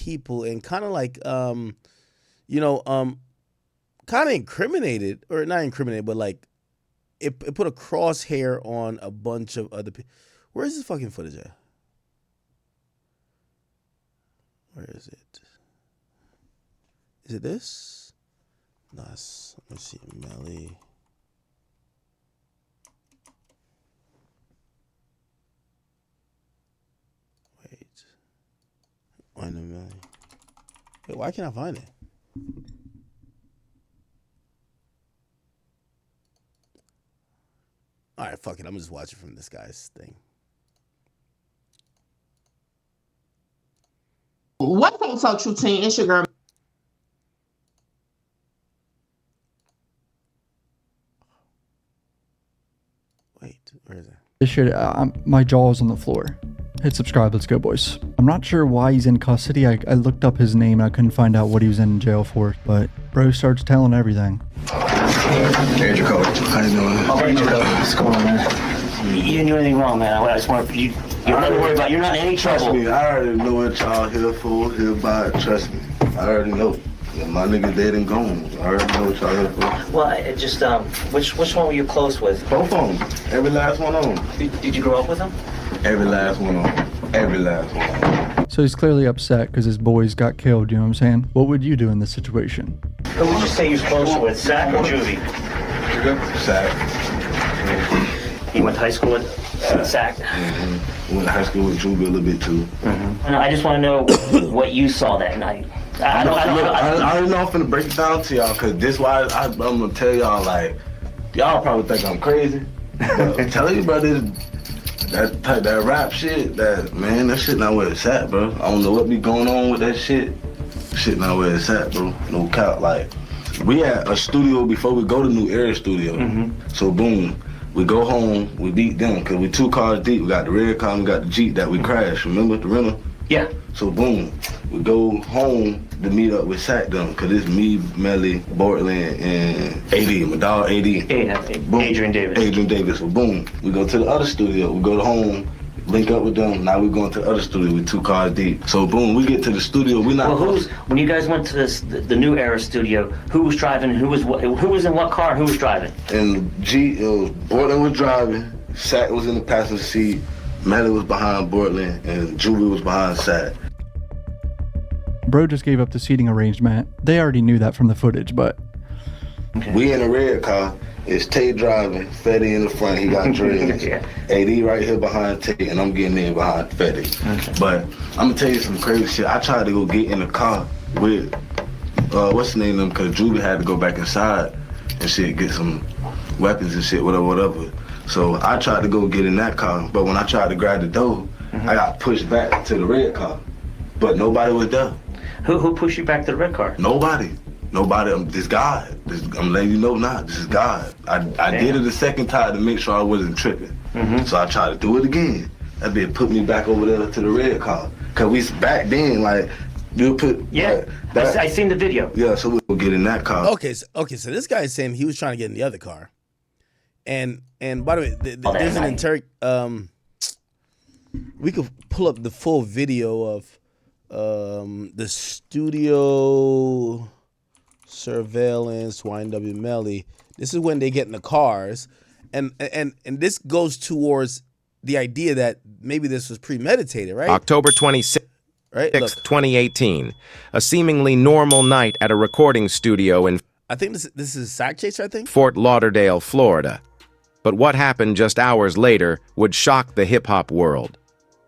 people and kind of like you know kind of incriminated, or not incriminated, but like it put a crosshair on a bunch of other people. Where is this fucking footage at? Where is it? Is it this? Nice. Let me see. Melly. Wait. YNW Melly. Wait, why can't I find it? All right, fuck it. I'm just watching from this guy's thing. What ain't so true, team? It's your girl. Wait, where is it? This shit, my jaw is on the floor. Hit subscribe, let's go, boys. I'm not sure why he's in custody. I looked up his name and I couldn't find out what he was in jail for, but bro starts telling everything. There's your coat. How you doing? What's going on, man? You didn't do anything wrong, man. I just want you. You're not worried about. You're not in any trouble. Trust me, I already know what y'all here for, here by. Trust me, I already know. My nigga dead and gone. I already know what y'all here for. Well, it just which one were you close with? Both of them. Every last one of them. Did you grow up with them? Every last one of them. Every last one of them. So he's clearly upset because his boys got killed, you know what I'm saying? What would you do in this situation? Who would you say you're close with, Zach or Juvie? Zach. You went to high school with Zach? Mm-hmm. Went to high school with Juvie a little bit too. Mm-hmm. And I just want to know what you saw that night. I don't know if I'm finna break it down to y'all, cause this why I'm gonna tell y'all, like, y'all probably think I'm crazy, but I'm telling you, brother, that rap shit, that shit not where it's at, bro. I don't know what be going on with that shit. Shit not where it's at, bro. No cap. Like, we at a studio before we go to New Era Studio. Mm-hmm. So boom, we go home, we beat them, cause we 2 cars deep. We got the red car, we got the Jeep that we crashed. Remember the rental? Yeah. So boom, we go home to meet up with Sack them, cause it's me, Melly, Bortland, and AD, my dog AD. Adrian Davis. Adrian Davis. So boom, we go to the other studio. We go to home, link up with them. Now we going to the other studio with 2 cars deep. So boom, we get to the studio. We not. Well, when you guys went to the New Era studio, who was driving? Who was in what car? Who was driving? And Bortland was driving. Sack was in the passenger seat. Melly was behind Bortland, and Juvie was behind Sack. Bro just gave up the seating arrangement. They already knew that from the footage, but... Okay. We in the red car. It's Tay driving, Fetty in the front, he got dreads. Yeah. AD right here behind Tay, and I'm getting in behind Fetty. Okay. But I'm gonna tell you some crazy shit. I tried to go get in the car with, what's the name of them, because Juvie had to go back inside and shit, get some weapons and shit, whatever. So I tried to go get in that car, but when I tried to grab the door, I got pushed back to the red car. But nobody was there. Who pushed you back to the red car? Nobody. This God. I'm letting you know now, this is God. I did it a second time to make sure I wasn't tripping. So I tried to do it again. That bitch put me back over there to the red car. Cause we back then, like, you put... Yeah, I seen the video. Yeah, so we'll get in that car. Okay, so this guy is saying he was trying to get in the other car. And by the way, there's an we could pull up the full video of the studio surveillance, YNW Melly. This is when they get in the cars, and this goes towards the idea that maybe this was premeditated, right? October 26th, right? 2018, a seemingly normal night at a recording studio in I think this is Sack Chaser, I think? Fort Lauderdale, Florida. But what happened just hours later would shock the hip-hop world.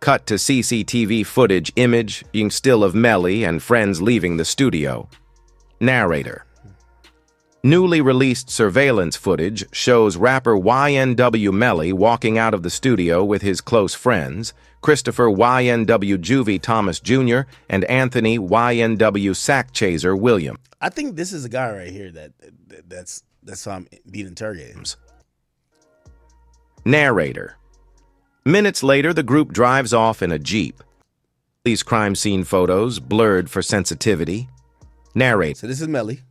Cut to CCTV footage imaging still of Melly and friends leaving the studio. Narrator. Newly released surveillance footage shows rapper YNW Melly walking out of the studio with his close friends, Christopher YNW Juvie Thomas Jr. and Anthony YNW Sack Chaser William. I think this is a guy right here that's being interrogated. Narrator. Minutes later, the group drives off in a Jeep. These crime scene photos blurred for sensitivity. Narrator. So this is Melly.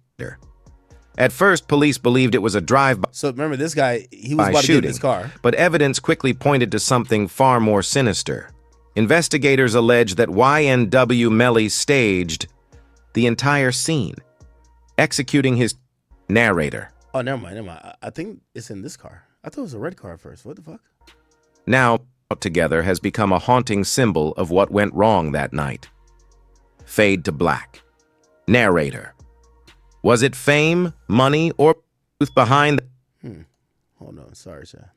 At first, police believed it was a drive-by. So remember, this guy, he was about to get in his car. But evidence quickly pointed to something far more sinister. Investigators allege that YNW Melly staged the entire scene, executing his narrator. Oh, never mind. I think it's in this car. I thought it was a red car first. What the fuck? Now, together has become a haunting symbol of what went wrong that night. Fade to black. Narrator. Was it fame, money, or truth behind? Hold on. Sorry, sir.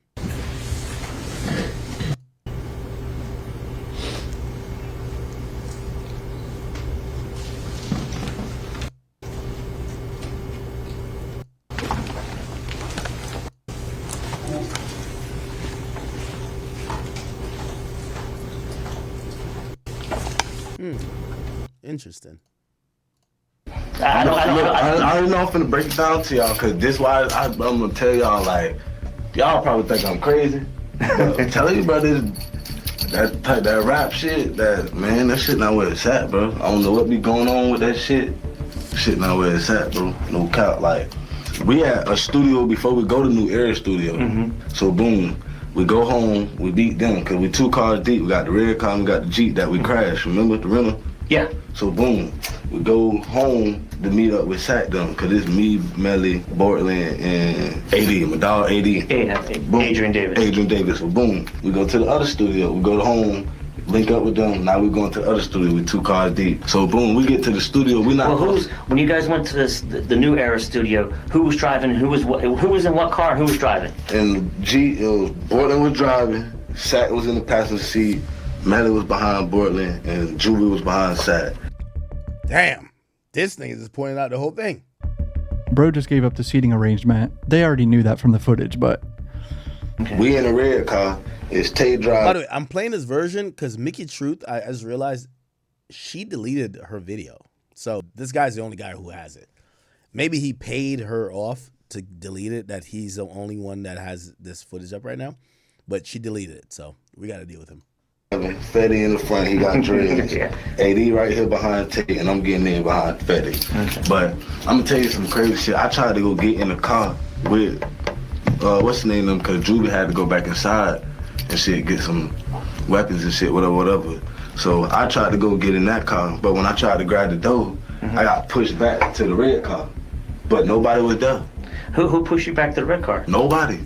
Interesting. I don't know if I'm finna break it down to y'all, cause this why I'm gonna tell y'all, like, y'all probably think I'm crazy. But tell you, bro, that rap shit, that shit not where it's at, bro. I don't know what be going on with that shit. Shit not where it's at, bro. No cap. Like, we had a studio before we go to New Era Studio. So boom, we go home, we beat them, cause we 2 cars deep. We got the red car, we got the Jeep that we crashed. Remember the rental? Yeah. So boom, we go home to meet up with Sack them, cause it's me, Melly, Bortland, and AD, my dog AD. Boom. Adrian Davis. Adrian Davis. So boom, we go to the other studio. We go to home, link up with them. Now we're going to the other studio with 2 cars deep. So boom, we get to the studio. We not. Well, when you guys went to the New Era studio, who was driving? Who was in what car? Who was driving? And Bortland was driving. Sack was in the passenger seat. Melly was behind Bortland, and Julie was behind Sack. Damn. This nigga just pointed out the whole thing. Bro just gave up the seating arrangement. They already knew that from the footage, but... Okay. We in a red car. It's Tay driving. By the way, I'm playing this version because Mickey Truth, I just realized she deleted her video. So this guy's the only guy who has it. Maybe he paid her off to delete it, that he's the only one that has this footage up right now. But she deleted it, so we got to deal with him. Fetty in the front, he got dreads. Yeah. AD right here behind Tay, and I'm getting in behind Fetty. Okay. But I'm gonna tell you some crazy shit. I tried to go get in the car with what's the name of them, because Julie had to go back inside and shit, get some weapons and shit, whatever. So I tried to go get in that car, but when I tried to grab the door, I got pushed back to the red car, but nobody was there. Who pushed you back to the red car? Nobody.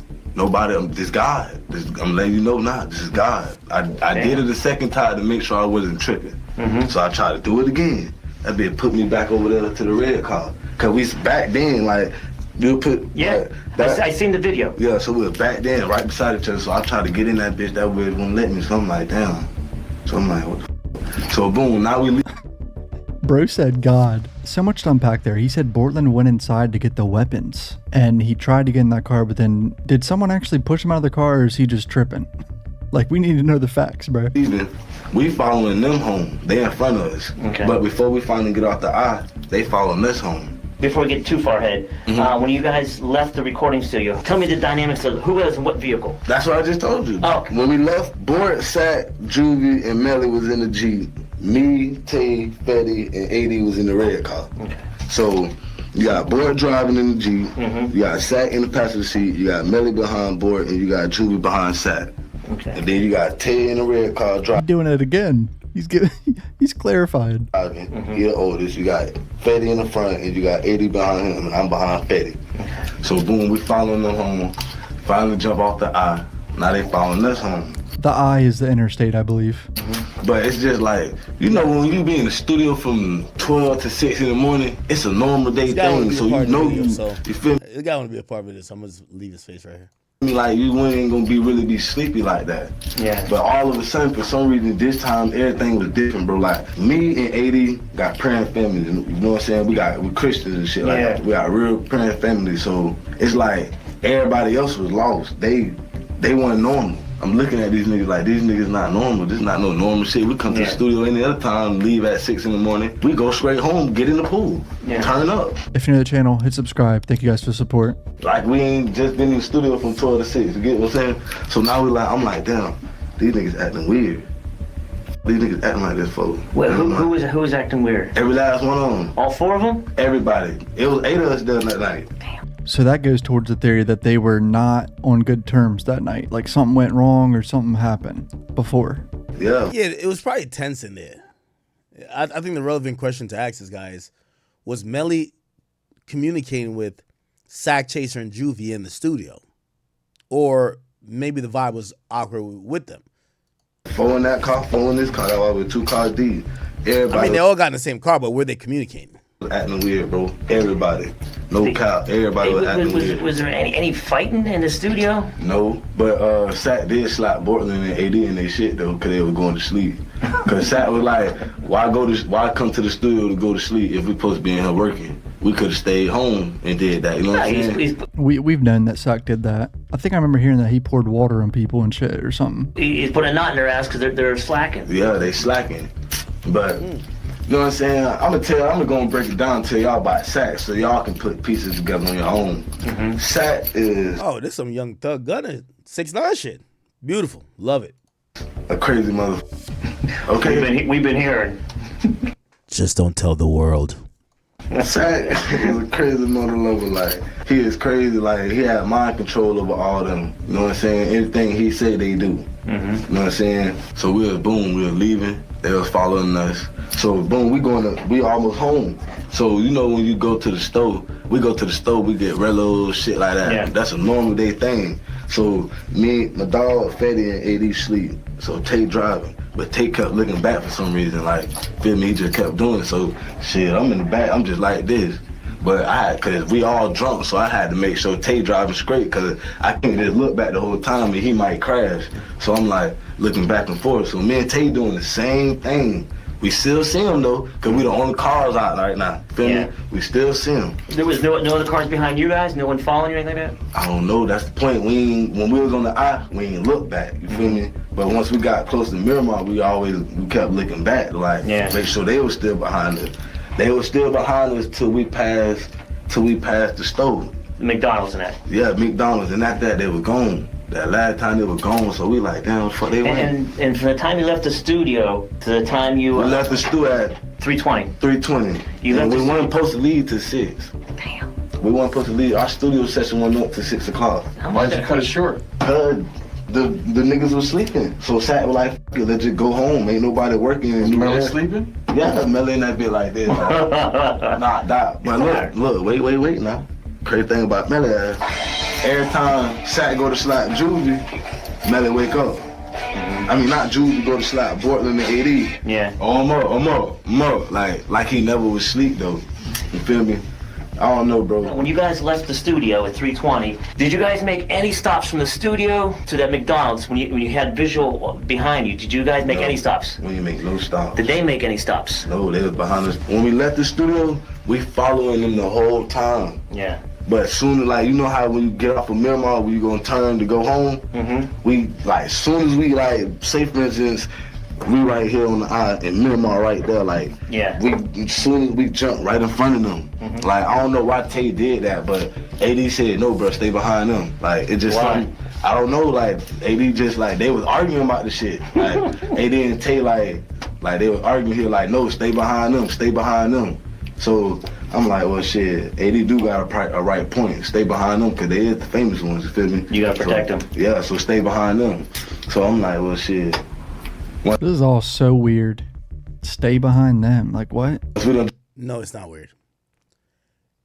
This God. I'm letting you know now. This is God. I did it a second time to make sure I wasn't tripping. So I tried to do it again. That bitch put me back over there to the red car. Cause we back then, like, you put. Yeah. I seen the video. Yeah. So we were back then, right beside each other. So I tried to get in that bitch. That way it wouldn't let me. So I'm like, damn. So I'm like, what the f-? So boom. Now we leave. Bro said God. So much to unpack there. He said Bortland went inside to get the weapons and he tried to get in that car, but then did someone actually push him out of the car, or is he just tripping? Like, we need to know the facts, bro. We following them home. They in front of us. Okay. But before we finally get off the I, they following us home. Before we get too far ahead, when you guys left the recording studio, tell me the dynamics of who was in what vehicle. That's what I just told you. Oh. When we left, Bort, Sack, Juvie, and Melly was in the Jeep. Me, Tay, Fetty, and AD was in the red car. Okay. So you got Bort driving in the Jeep, you got Sack in the passenger seat, you got Melly behind Bort, and you got Juvie behind Sack. Okay. And then you got Tay in the red car driving. Doing it again. He's clarified. He the oldest. You got Fetty in the front, and you got AD behind him, and I'm behind Fetty. Okay. So boom, we following them home. Finally jump off the I. Now they following us home. The I is the interstate, I believe. But it's just like, you know, when you be in the studio from 12 to 6 in the morning, it's a normal day thing. So you know you feel me? The guy want to be a part of this. I'm going to leave his face right here. Like, you ain't going to really be sleepy like that. Yeah. But all of a sudden, for some reason, this time, everything was different, bro. Like, me and AD got praying families. You know what I'm saying? We Christians and shit like that. We got real praying families. So it's like everybody else was lost. They weren't normal. I'm looking at these niggas like, these niggas not normal. This is not no normal shit. We come to the studio any other time, leave at 6 in the morning. We go straight home, get in the pool, turn up. If you're new to the channel, hit subscribe. Thank you guys for the support. Like, we ain't just been in the studio from 12 to 6. You get what I'm saying? So now I'm like, damn, these niggas acting weird. These niggas acting like this, folks. Wait, who was acting weird? Every last one of them. All 4 of them? Everybody. It was 8 of us there that night. Damn. So that goes towards the theory that they were not on good terms that night. Like, something went wrong or something happened before. Yeah. Yeah, it was probably tense in there. I think the relevant question to ask this guy is, was Melly communicating with Sack Chaser and Juvie in the studio? Or maybe the vibe was awkward with them. Four in that car, four in this car. That was with 2 cars deep. Everybody I mean, they all got in the same car, but were they communicating? was acting weird, bro. Everybody. No cap. Everybody was acting weird. Was there any fighting in the studio? No, but Sack did slap Portland and AD in their shit though, cause they were going to sleep. Cause Sack was like, why come to the studio to go to sleep if we supposed to be in here working? We could have stayed home and did that. You know what I'm saying? We've known that Sack did that. I think I remember hearing that he poured water on people and shit or something. He's put a knot in their ass because they're slacking. Yeah, they slacking. But you know what I'm saying? I'm gonna go and break it down and tell y'all about Sack so y'all can put pieces together on your own. Sack is this some young thug gunner 6ix9ine shit. Beautiful, love it. a crazy mother. Okay, We've been hearing. Just don't tell the world. Sack is a crazy mother lover. Like he is crazy. Like he had mind control over all them. You know what I'm saying? Anything he said, they do. You know what I'm saying? So we was leaving. They was following us. So boom, we almost home. So you know when you go to the store, we get Rellos, shit like that. Yeah. That's a normal day thing. So me, my dog, Fetty, and AD sleep. So Tay driving. But Tay kept looking back for some reason, like, feel me, he just kept doing it. So shit, I'm in the back, I'm just like this. But cause we all drunk, so I had to make sure Tay driving straight, cause I can't just look back the whole time and he might crash. So I'm like looking back and forth. So me and Tay doing the same thing. We still see him though, cause we the only cars out right now. Feel me? We still see him. There was no other cars behind you guys? No one following you or anything like that? I don't know, that's the point. When we was on the eye, we ain't look back, you feel me? But once we got close to Miramar, we kept looking back, like make sure they were still behind us. They were still behind us till we passed the store. McDonald's and that. Yeah, McDonald's, and after that they were gone. That last time they were gone, so we like, damn, fuck, they went. And from the time you left the studio to the time you we left the studio at 3:20. 3:20. And we weren't supposed to leave till 6. Damn. We weren't supposed to leave. Our studio session went up to 6 o'clock. Why'd you cut it short? The niggas was sleeping. So Sack was like, fuck it, let's just go home. Ain't nobody working. Was Melly sleeping? Yeah, Melly and that bit like this. Like, knocked out. But look, wait now. Crazy thing about Melly, every time Sack go to slap Juvie, Melly wake up. I mean, not Juvie go to slap Portland and AD. Yeah. More. Like he never was asleep though. You feel me? I don't know, bro. When you guys left the studio at 3:20, did you guys make any stops from the studio to that McDonald's when you had visual behind you? Did you guys make any stops? We didn't make no stops. Did they make any stops? No, they was behind us. When we left the studio, we following them the whole time. Yeah. But as soon as, like, you know how when you get off of Miramar, when you gonna turn to go home, we, like, as soon as we, like, say for instance, we right here on the eye and Miramar right there, like, as soon as we jump right in front of them. Like, I don't know why Tay did that, but AD said, no, bro, stay behind them. Like, it just, I don't know, like, AD just, like, they was arguing about the shit. Like, AD and Tay, like, they was arguing here, like, no, stay behind them. So, I'm like, well, shit, AD do got a right point. Stay behind them, because they is the famous ones, you feel me? You gotta protect them. Yeah, so stay behind them. So I'm like, well, shit. This is all so weird. Stay behind them. Like, what? No, it's not weird.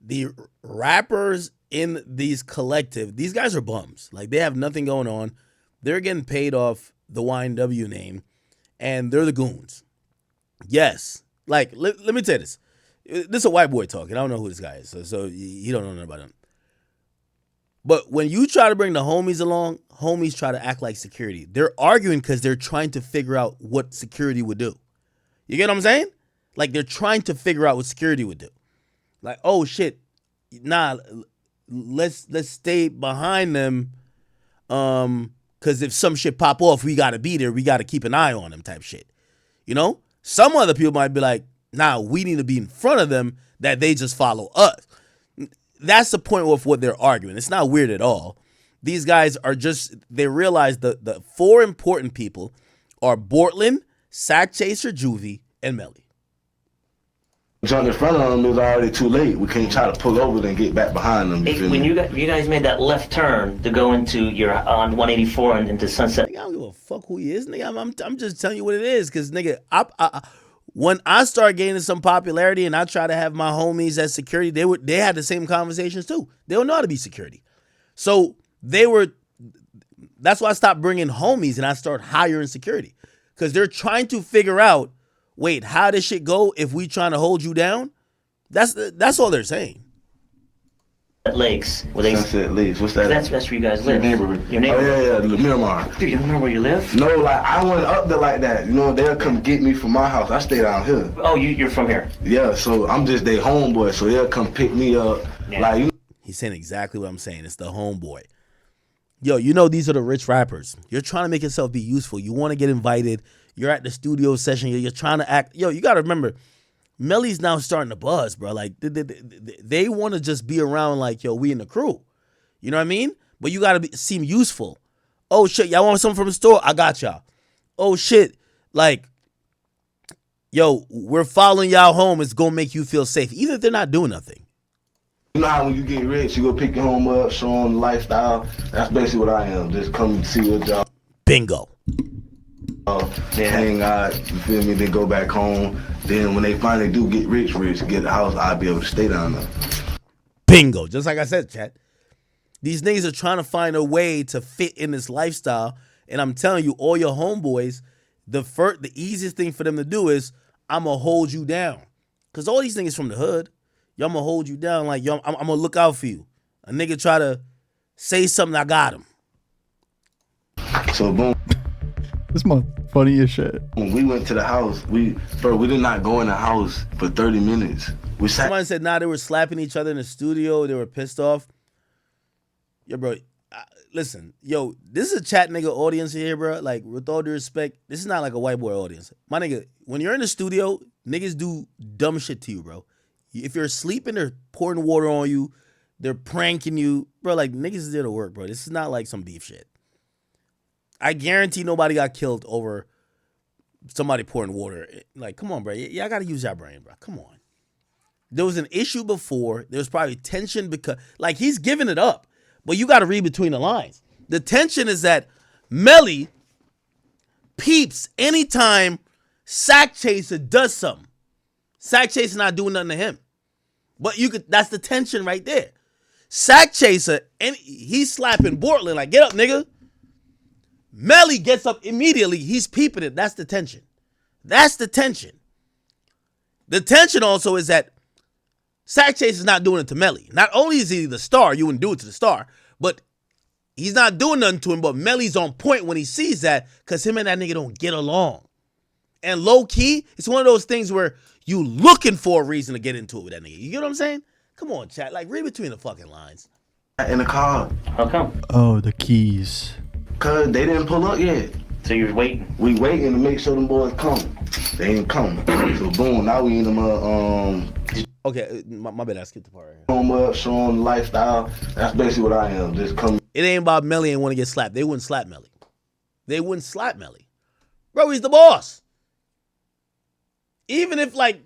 The rappers in these collective, these guys are bums. Like, they have nothing going on. They're getting paid off the YNW name, and they're the goons. Yes. Like, let me tell you this. This is a white boy talking. I don't know who this guy is, so you don't know nothing about him. But when you try to bring the homies along, homies try to act like security. They're arguing because they're trying to figure out what security would do. You get what I'm saying? Like, they're trying to figure out what security would do. Like, oh shit, nah, let's stay behind them, because if some shit pop off, we gotta be there. We gotta keep an eye on them, type shit. You know, some other people might be like, nah, we need to be in front of them, that they just follow us. That's the point of what they're arguing. It's not weird at all. These guys are just, they realize the 4 important people are Bortland, Sack Chaser, Juvie, and Melly. jumped in front of them, it was already too late. We can't try to pull over and get back behind them. You feel When me? you guys made that left turn to go into your on 184 and into Sunset. Nigga, I don't give a fuck who he is, nigga. I'm just telling you what it is, cause nigga, when I start gaining some popularity and I try to have my homies as security, they had the same conversations too. They don't know how to be security, so that's why I stopped bringing homies and I start hiring security, cause they're trying to figure out, wait, how does shit go if we trying to hold you down? That's all they're saying. Lakes. Where they, Sunset Lakes. What's that? that's where you guys live. Neighborhood. Your neighborhood. Oh, yeah, Miramar. Dude, you don't remember where you live? No, like, I went up there like that. You know, they'll come get me from my house. I stay down here. Oh, you're from here. Yeah, so I'm just their homeboy, so they'll come pick me up. Yeah. Like, you know. He's saying exactly what I'm saying. It's the homeboy. Yo, you know these are the rich rappers. You're trying to make yourself be useful. You want to get invited. You're at the studio session. You're trying to act. Yo, you got to remember, Melly's now starting to buzz, bro. Like, they want to just be around like, yo, we in the crew. You know what I mean? But you got to seem useful. Oh, shit, y'all want something from the store? I got y'all. Oh, shit, like, yo, we're following y'all home. It's going to make you feel safe, even if they're not doing nothing. You know how when you get rich, you go pick your home up, show them the lifestyle. That's basically what I am. Just come see what y'all. Bingo. Hang out, you feel me? Then go back home. Then when they finally do get rich, get a house, I'll be able to stay down there. Bingo. Just like I said, chat. These niggas are trying to find a way to fit in this lifestyle. And I'm telling you, all your homeboys, the easiest thing for them to do is, I'm going to hold you down. Because all these niggas from the hood, yo, I'm going to hold you down. Like, yo, I'm going to look out for you. A nigga try to say something, I got him. So, boom. This month, funny as shit. When we went to the house, we did not go in the house for 30 minutes. We sat. Somebody said, nah, they were slapping each other in the studio. They were pissed off. Yo, bro, listen, yo, this is a chat nigga audience here, bro. Like, with all due respect, this is not like a white boy audience. My nigga, when you're in the studio, niggas do dumb shit to you, bro. If you're sleeping, they're pouring water on you. They're pranking you. Bro, like, niggas is there to work, bro. This is not like some beef shit. I guarantee nobody got killed over somebody pouring water. Like, come on, bro. Y'all got to use your brain, bro. Come on. There was an issue before. There was probably tension because, like, he's giving it up. But you got to read between the lines. The tension is that Melly peeps anytime Sack Chaser does something. Sack Chaser not doing nothing to him. But that's the tension right there. Sack Chaser, and he's slapping Bortland like, get up, nigga. Melly gets up immediately. He's peeping it. That's the tension. That's the tension. The tension also is that Sack Chase is not doing it to Melly. Not only is he the star, you wouldn't do it to the star, but he's not doing nothing to him, but Melly's on point when he sees that because him and that nigga don't get along. And low key, it's one of those things where you looking for a reason to get into it with that nigga. You get what I'm saying? Come on, chat. Like, read between the fucking lines. In the car. How come? Oh, the keys. Cause they didn't pull up yet. So you're waiting? We waiting to make sure them boys come. They ain't coming. So boom, now we in them Okay, my bad. I skipped the part right here. home up, showing the lifestyle. That's basically what I am. Just come. It ain't about Melly and want to get slapped. They wouldn't slap Melly. They wouldn't slap Melly. Bro, he's the boss. Even if, like,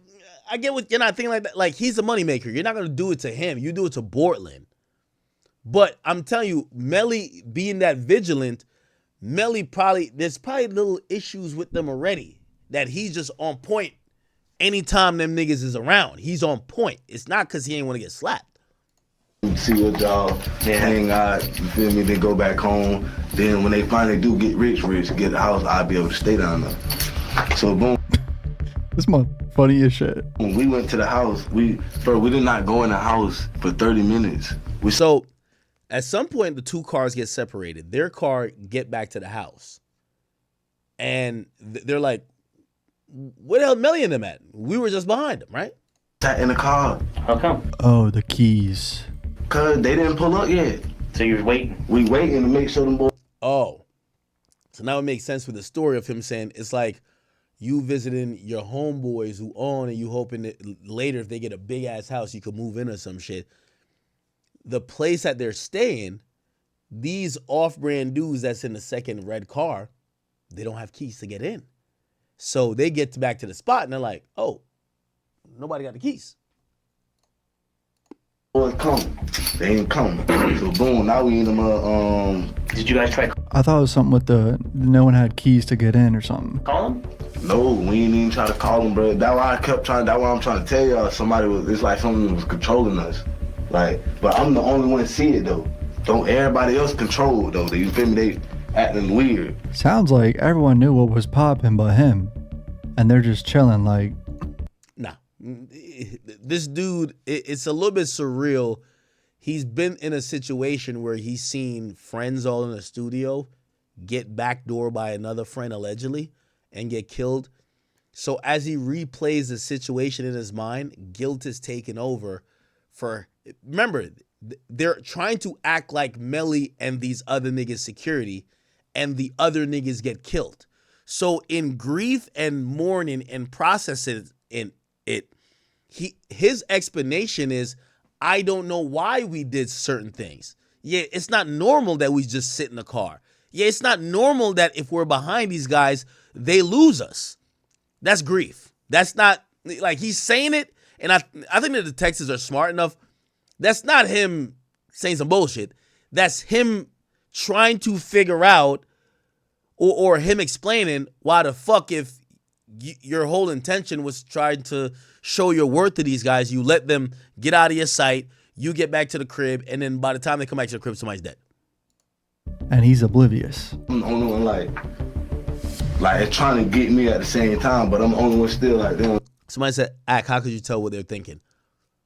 I get what you're not thinking like that. Like, he's a moneymaker. You're not going to do it to him. You do it to Bortland. But I'm telling you, Melly being that vigilant, Melly there's probably little issues with them already that he's just on point anytime them niggas is around. He's on point. It's not because he ain't want to get slapped. See what y'all hang out, you feel me? Then go back home. Then when they finally do get rich, get a house, I'll be able to stay down there. So boom. This month, funny as shit. When we went to the house, we did not go in the house for 30 minutes. So at some point, the two cars get separated. Their car get back to the house. And they're like, where the hell Melly and them at? We were just behind them, right? Sat in the car. How come? Oh, the keys. Cause they didn't pull up yet. So you're waiting? We waiting to make sure them boys. Oh. So now it makes sense with the story of him saying it's like you visiting your homeboys who own and you hoping that later if they get a big ass house you could move in or some shit. The place that they're staying, these off-brand dudes that's in the second red car, they don't have keys to get in. So they get back to the spot and they're like, oh, nobody got the keys. Boys come. They ain't coming. So boom, now we in them Did you guys try I thought it was something with the no one had keys to get in or something. call him? no, we ain't even try to call them, bro. That's why I kept trying. That's why I'm trying to tell y'all. It's like something was controlling us. Like, but I'm the only one to see it though. Don't everybody else control though? You feel me? They acting weird. Sounds like everyone knew what was popping but him. And they're just chilling like, Nah. This dude, it's a little bit surreal. He's been in a situation where he's seen friends all in the studio get backdoored by another friend allegedly and get killed. So as he replays the situation in his mind, guilt is taken over for, remember, they're trying to act like Melly and these other niggas security, and the other niggas get killed. So in grief and mourning and processing in it, his explanation is, I don't know why we did certain things. Yeah, it's not normal that we just sit in the car. Yeah, it's not normal that if we're behind these guys, they lose us. That's grief. That's not, like, he's saying it, and I think that the detectives are smart enough. That's not him saying some bullshit. That's him trying to figure out, or him explaining why the fuck, if your whole intention was trying to show your worth to these guys, you let them get out of your sight, you get back to the crib, and then by the time they come back to the crib, somebody's dead. and he's oblivious. I'm the only one like it's trying to get me at the same time, but I'm the only one still like them. Somebody said, Ak, how could you tell what they're thinking?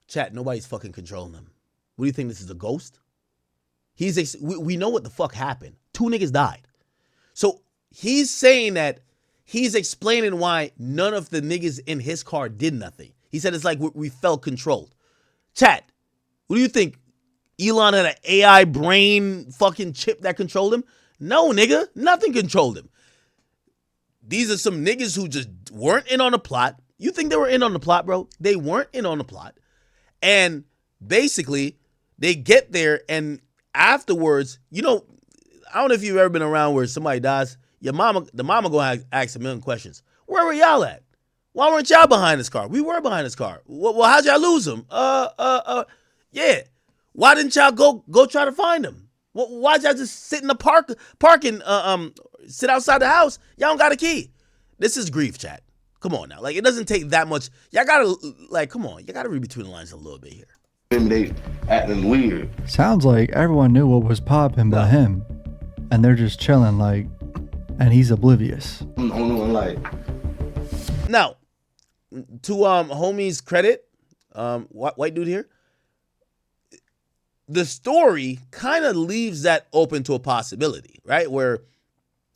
Chat, nobody's fucking controlling them. What do you think, this is a ghost? We know what the fuck happened. 2 niggas died. So he's saying that he's explaining why none of the niggas in his car did nothing. He said it's like we felt controlled. Chat, what do you think? Elon had an AI brain fucking chip that controlled him? No, nigga. Nothing controlled him. These are some niggas who just weren't in on the plot. You think they were in on the plot, bro? They weren't in on the plot. And basically, they get there, and afterwards, you know, I don't know if you've ever been around where somebody dies. The mama gonna ask a million questions. Where were y'all at? Why weren't y'all behind this car? We were behind this car. Well, how'd y'all lose him? Yeah. Why didn't y'all go try to find him? Why'd y'all just sit in the parking, sit outside the house? Y'all don't got a key. This is grief, chat. Come on now. Like, it doesn't take that much. Y'all gotta, like, come on. You gotta read between the lines a little bit here. They acting weird. Sounds like everyone knew what was popping but him. And they're just chilling like, and he's oblivious. I'm the only one like. Now, to homie's credit, white dude here, the story kind of leaves that open to a possibility, right? Where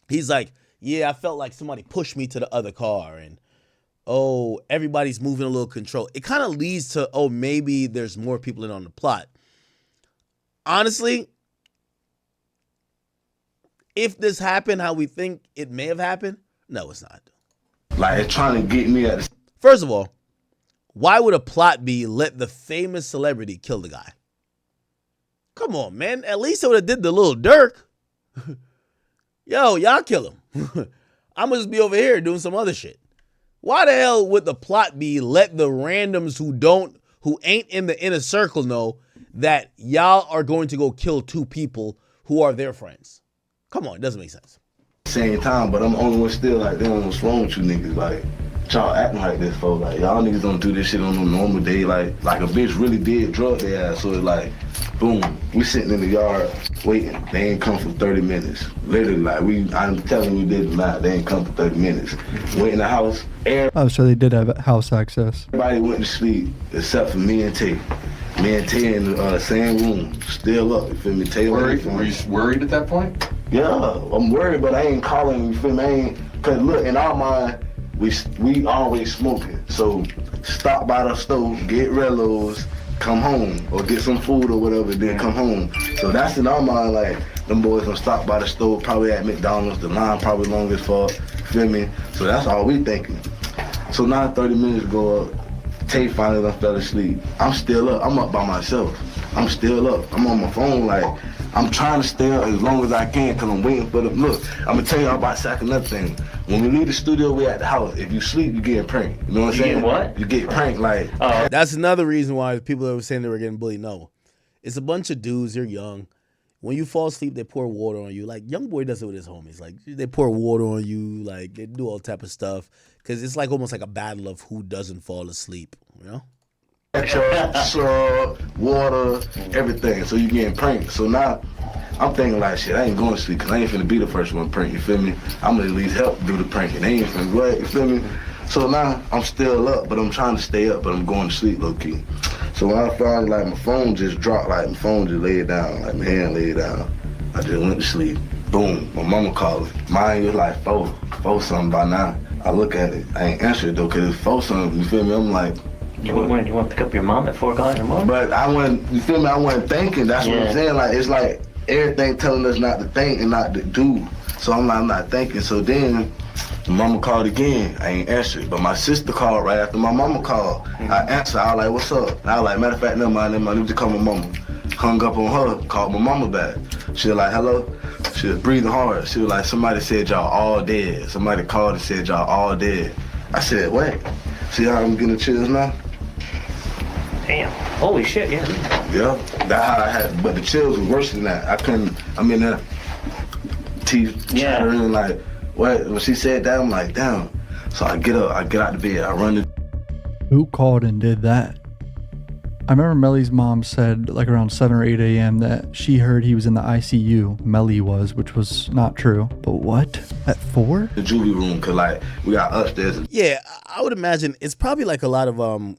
he's like, yeah, I felt like somebody pushed me to the other car, and oh, everybody's moving a little control. It kind of leads to, oh, maybe there's more people in on the plot. Honestly, if this happened how we think it may have happened, no, it's not. Like, it's trying to get me at the. First of all, why would a plot be let the famous celebrity kill the guy? Come on, man. At least it would have did the little Dirk. Yo, y'all kill him. I'm gonna just be over here doing some other shit. Why the hell would the plot be let the randoms who ain't in the inner circle know that y'all are going to go kill 2 people who are their friends? Come on, it doesn't make sense. Same time, but I'm the only one still like, damn, what's wrong with you niggas? Like, y'all acting like this, folks. Like, y'all niggas don't do this shit on a normal day. Like a bitch really did drug their ass. So it's like, boom, we sitting in the yard waiting. They ain't come for 30 minutes. Literally, like, I'm telling you, we did not. They ain't come for 30 minutes. Wait in the house. Oh, so they did have house access. Everybody went to sleep except for me and Tay. Me and Tay in the same room, still up. You feel me? Tay Were you worried at that point? Yeah, I'm worried, but I ain't calling. You feel me? Cause look, in our mind, we always smoking. So stop by the stove, get Rellos, come home, or get some food or whatever, then come home. So that's in our mind, like, them boys gonna stop by the stove, probably at McDonald's, the line probably long as fuck, feel me? So that's all we thinking. So now 30 minutes go up, Tay finally done fell asleep. I'm still up, I'm up by myself. I'm still up, I'm on my phone like, I'm trying to stay up as long as I can because I'm waiting for them. Look, I'm gonna tell y'all about another thing. When we leave the studio, we at the house. If you sleep, you getting pranked. You know what I'm saying? You get what? You get pranked like. That's another reason why people that were saying they were getting bullied. No, it's a bunch of dudes. You're young. When you fall asleep, they pour water on you. Like Youngboy does it with his homies. Like they pour water on you. Like they do all type of stuff because it's like almost like a battle of who doesn't fall asleep. You know? Syrup, water, everything. So you getting pranked. So now I'm thinking like, shit, I ain't going to sleep because I ain't finna be the first one pranked. You feel me? I'm gonna at least help do the pranking. They ain't finna what? You feel me? So now I'm still up, but I'm trying to stay up, but I'm going to sleep low key. So when I found like my phone just dropped, like my phone just laid down, like my hand laid down. I just went to sleep. Boom, my mama called. Mine was like four something by now. I look at it, I ain't answer it though, cause it's 4 something. You feel me? I'm like. You want to pick up your mom at 4 o'clock in the morning? But I wasn't, you feel me? I wasn't thinking. That's what I'm saying. Like it's like everything telling us not to think and not to do. So I'm not thinking. So then mama called again. I ain't answered. But my sister called right after my mama called. I answered. I was like, what's up? And I was like, matter of fact, never mind. I need to call my mama. Hung up on her, called my mama back. She was like, hello? She was breathing hard. She was like, somebody said y'all all dead. Somebody called and said y'all all dead. I said, what? See how I'm getting the chills now? Damn. Holy shit, yeah. Yeah, that's how I had, but the chills were worse than that. I couldn't, I'm in there, teeth chattering, like, what? When she said that, I'm like, damn. So I get up, I get out the bed, I run the. Who called and did that? I remember Melly's mom said like around 7 or 8 a.m. that she heard he was in the ICU, Melly was, which was not true. But what? At 4? The juvie room, cause like, we got upstairs. Yeah, I would imagine it's probably like a lot of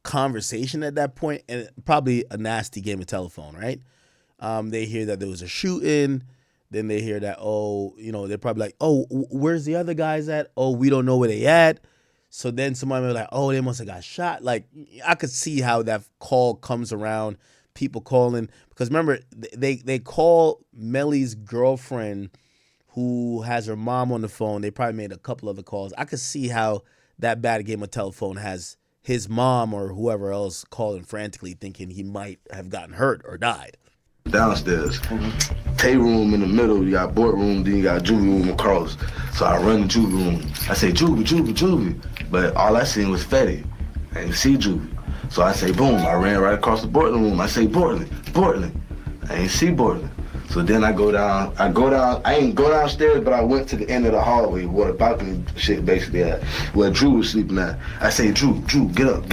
conversation at that point, and probably a nasty game of telephone, right? They hear that there was a shooting, then they hear that, they're probably like, where's the other guys at? Oh, we don't know where they at. So then somebody will be like, they must have got shot. Like, I could see how that call comes around, people calling, because remember, they call Melly's girlfriend who has her mom on the phone. They probably made a couple other calls. I could see how that bad game of telephone has his mom or whoever else calling frantically thinking he might have gotten hurt or died. Downstairs. Tay room in the middle, you got boardroom, then you got juvie room across. So I run the juvie room. I say, juvie. But all I seen was Fetty. I didn't see juvie. So I say, boom, I ran right across the boardroom room. I say, Portland. I ain't see Portland. So then I ain't go downstairs, but I went to the end of the hallway where the balcony shit basically at, where Drew was sleeping at. I say, Drew, get up.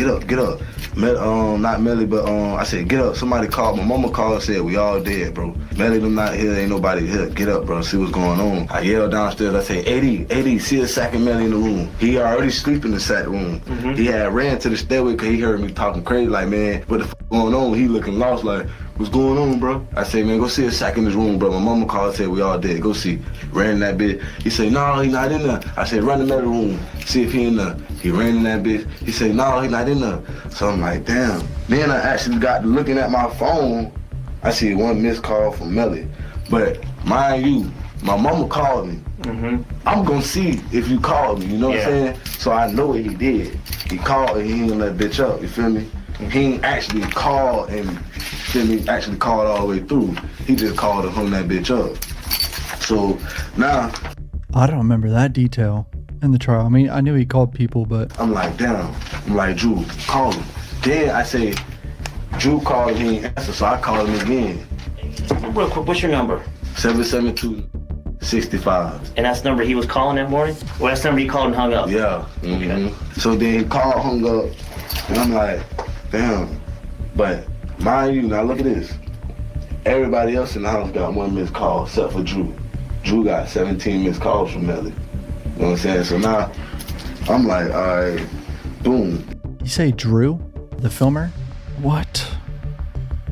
Not Melly, but I said, get up. Somebody called, my mama called and said, we all dead, bro. Melly, them not here, ain't nobody here. Get up, bro, see what's going on. I yelled downstairs, I say, AD, see a sack of Melly in the room. He already sleep in the sack room. He had ran to the stairway because he heard me talking crazy, like, man, what the f going on? He looking lost, like, what's going on, bro? I say, man, go see a sack in this room, bro. My mama called and said, we all dead. Go see. Ran in that bitch. He said, no, he not in there. I said, run in that room. See if he in there. He ran in that bitch. He said, no, he not in there. So I'm like, damn. Then I actually got to looking at my phone. I see one missed call from Melly. But mind you, my mama called me. I'm gonna see if you called me, you know what I'm saying? So I know what he did. He called and he ain't let that bitch up, you feel me? He ain't actually called and actually called all the way through. He just called and hung that bitch up. So now I don't remember that detail in the trial. I mean, I knew he called people, but I'm like, damn. I'm like, Drew, call him. Then I say, Drew called and he ain't answer, so I called him again. Real quick, what's your number? 772-65. And that's the number he was calling that morning? Well, that's the number he called and hung up? Yeah. So then he called, hung up, and I'm like, damn. But mind you, now look at this. Everybody else in the house got 1 missed call except for Drew. Drew got 17 missed calls from Melly. You know what I'm saying? So now I'm like, all right, boom. You say Drew, the filmer? What?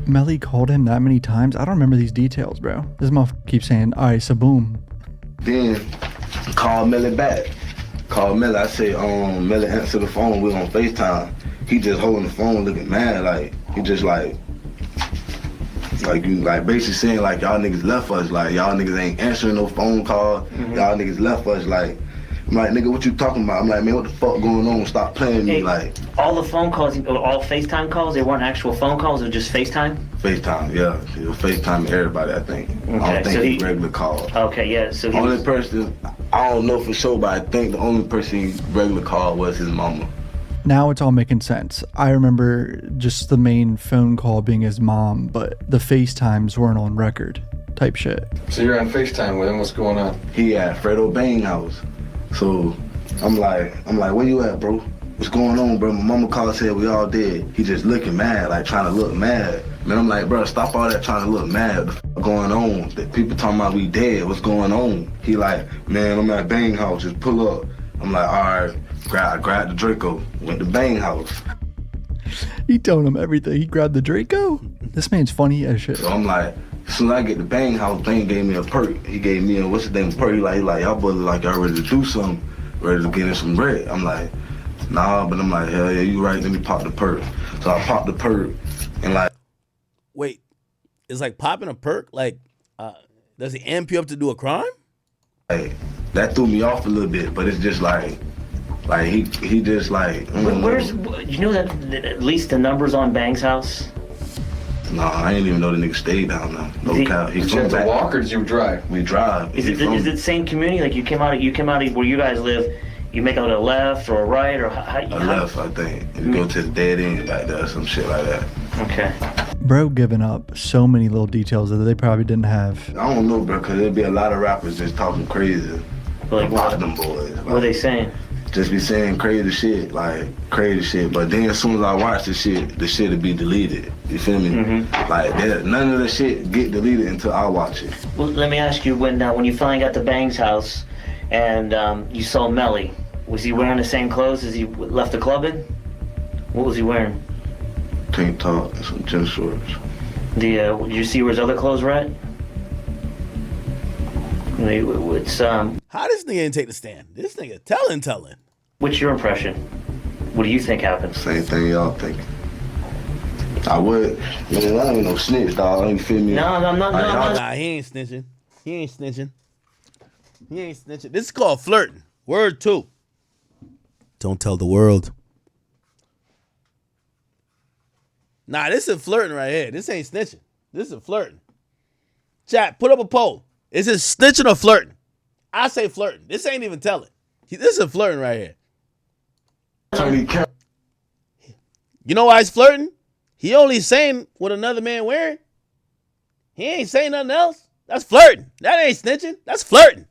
Melly called him that many times? I don't remember these details, bro. This motherfucker keeps saying, all right, so boom. Then call Melly back. Call Melly. I say, Melly answer the phone. We on FaceTime. He just holding the phone looking mad. Like, he just like basically saying like, y'all niggas left us. Like, y'all niggas ain't answering no phone call. Y'all niggas left us. Like, I'm like, nigga, what you talking about? I'm like, man, what the fuck going on? Stop playing me, Hey, like. all the phone calls, all FaceTime calls, they weren't actual phone calls, they were just FaceTime? FaceTime, yeah. He'll FaceTime everybody, I think. I Okay, don't think so he regular called. Okay, yeah, so he Only was, person, I don't know for sure, but I think the only person he regular called was his mama. Now it's all making sense. I remember just the main phone call being his mom, but the FaceTimes weren't on record type shit. So you're on FaceTime with him. What's going on? He at Fredo Bang house. So I'm like, where you at, bro? What's going on, bro? My mama called, said we all dead. He just looking mad, like trying to look mad. Man, I'm like, bro, stop all that trying to look mad. What the fuck going on? The people talking about we dead. What's going on? He like, man, I'm at Bang house. Just pull up. I'm like, all right. Grab the Draco. Went to Bang house. He told him everything. He grabbed the Draco? This man's funny as shit. So I'm like, as soon as I get to Bang house, Bang gave me a perk. He gave me a, what's the name, perk? He like, y'all boys like y'all ready to do something, ready to get in some bread. I'm like, nah, but I'm like, hell yeah, you right, let me pop the perk. So I popped the perk, and like. Wait, it's like popping a perk? Like, does he amp you up to do a crime? Like, that threw me off a little bit, but it's just like he just like. where's, you know that at least the numbers on Bang's house? No, I didn't even know the nigga stayed down there. No cap. He's Did you from have to back. walk or did you drive? We drive. Is it the same community? Like you came out of where you guys live, you make out a left or a right or how? I left, I think. You go to the dead end back there, some shit like that. Okay. Bro giving up so many little details that they probably didn't have. I don't know, bro, because there'd be a lot of rappers just talking crazy. Like About what? them boys. What are they saying? Just be saying crazy shit, like crazy shit. But then as soon as I watch the shit will be deleted. You feel me? Mm-hmm. Like none of the shit get deleted until I watch it. Well, let me ask you, when you finally got to Bang's house and you saw Melly, was he wearing the same clothes as he left the club in? What was he wearing? Tank top and some gym shorts. Did you see where his other clothes were at? It's How this nigga didn't take the stand? This nigga telling. what's your impression? What do you think happened? Same thing y'all think. I would. Man, I ain't no snitch, dog. You feel me? No, I'm not. Like, No, I'm not. Nah, he ain't snitching. This is called flirting. Word 2. Don't tell the world. Nah, this is flirting right here. This ain't snitching. This is flirting. Chat, put up a poll. Is it snitching or flirting? I say flirting. This ain't even telling. This is flirting right here. You know why he's flirting? He only saying what another man wearing. He ain't saying nothing else. That's flirting. That ain't snitching. That's flirting.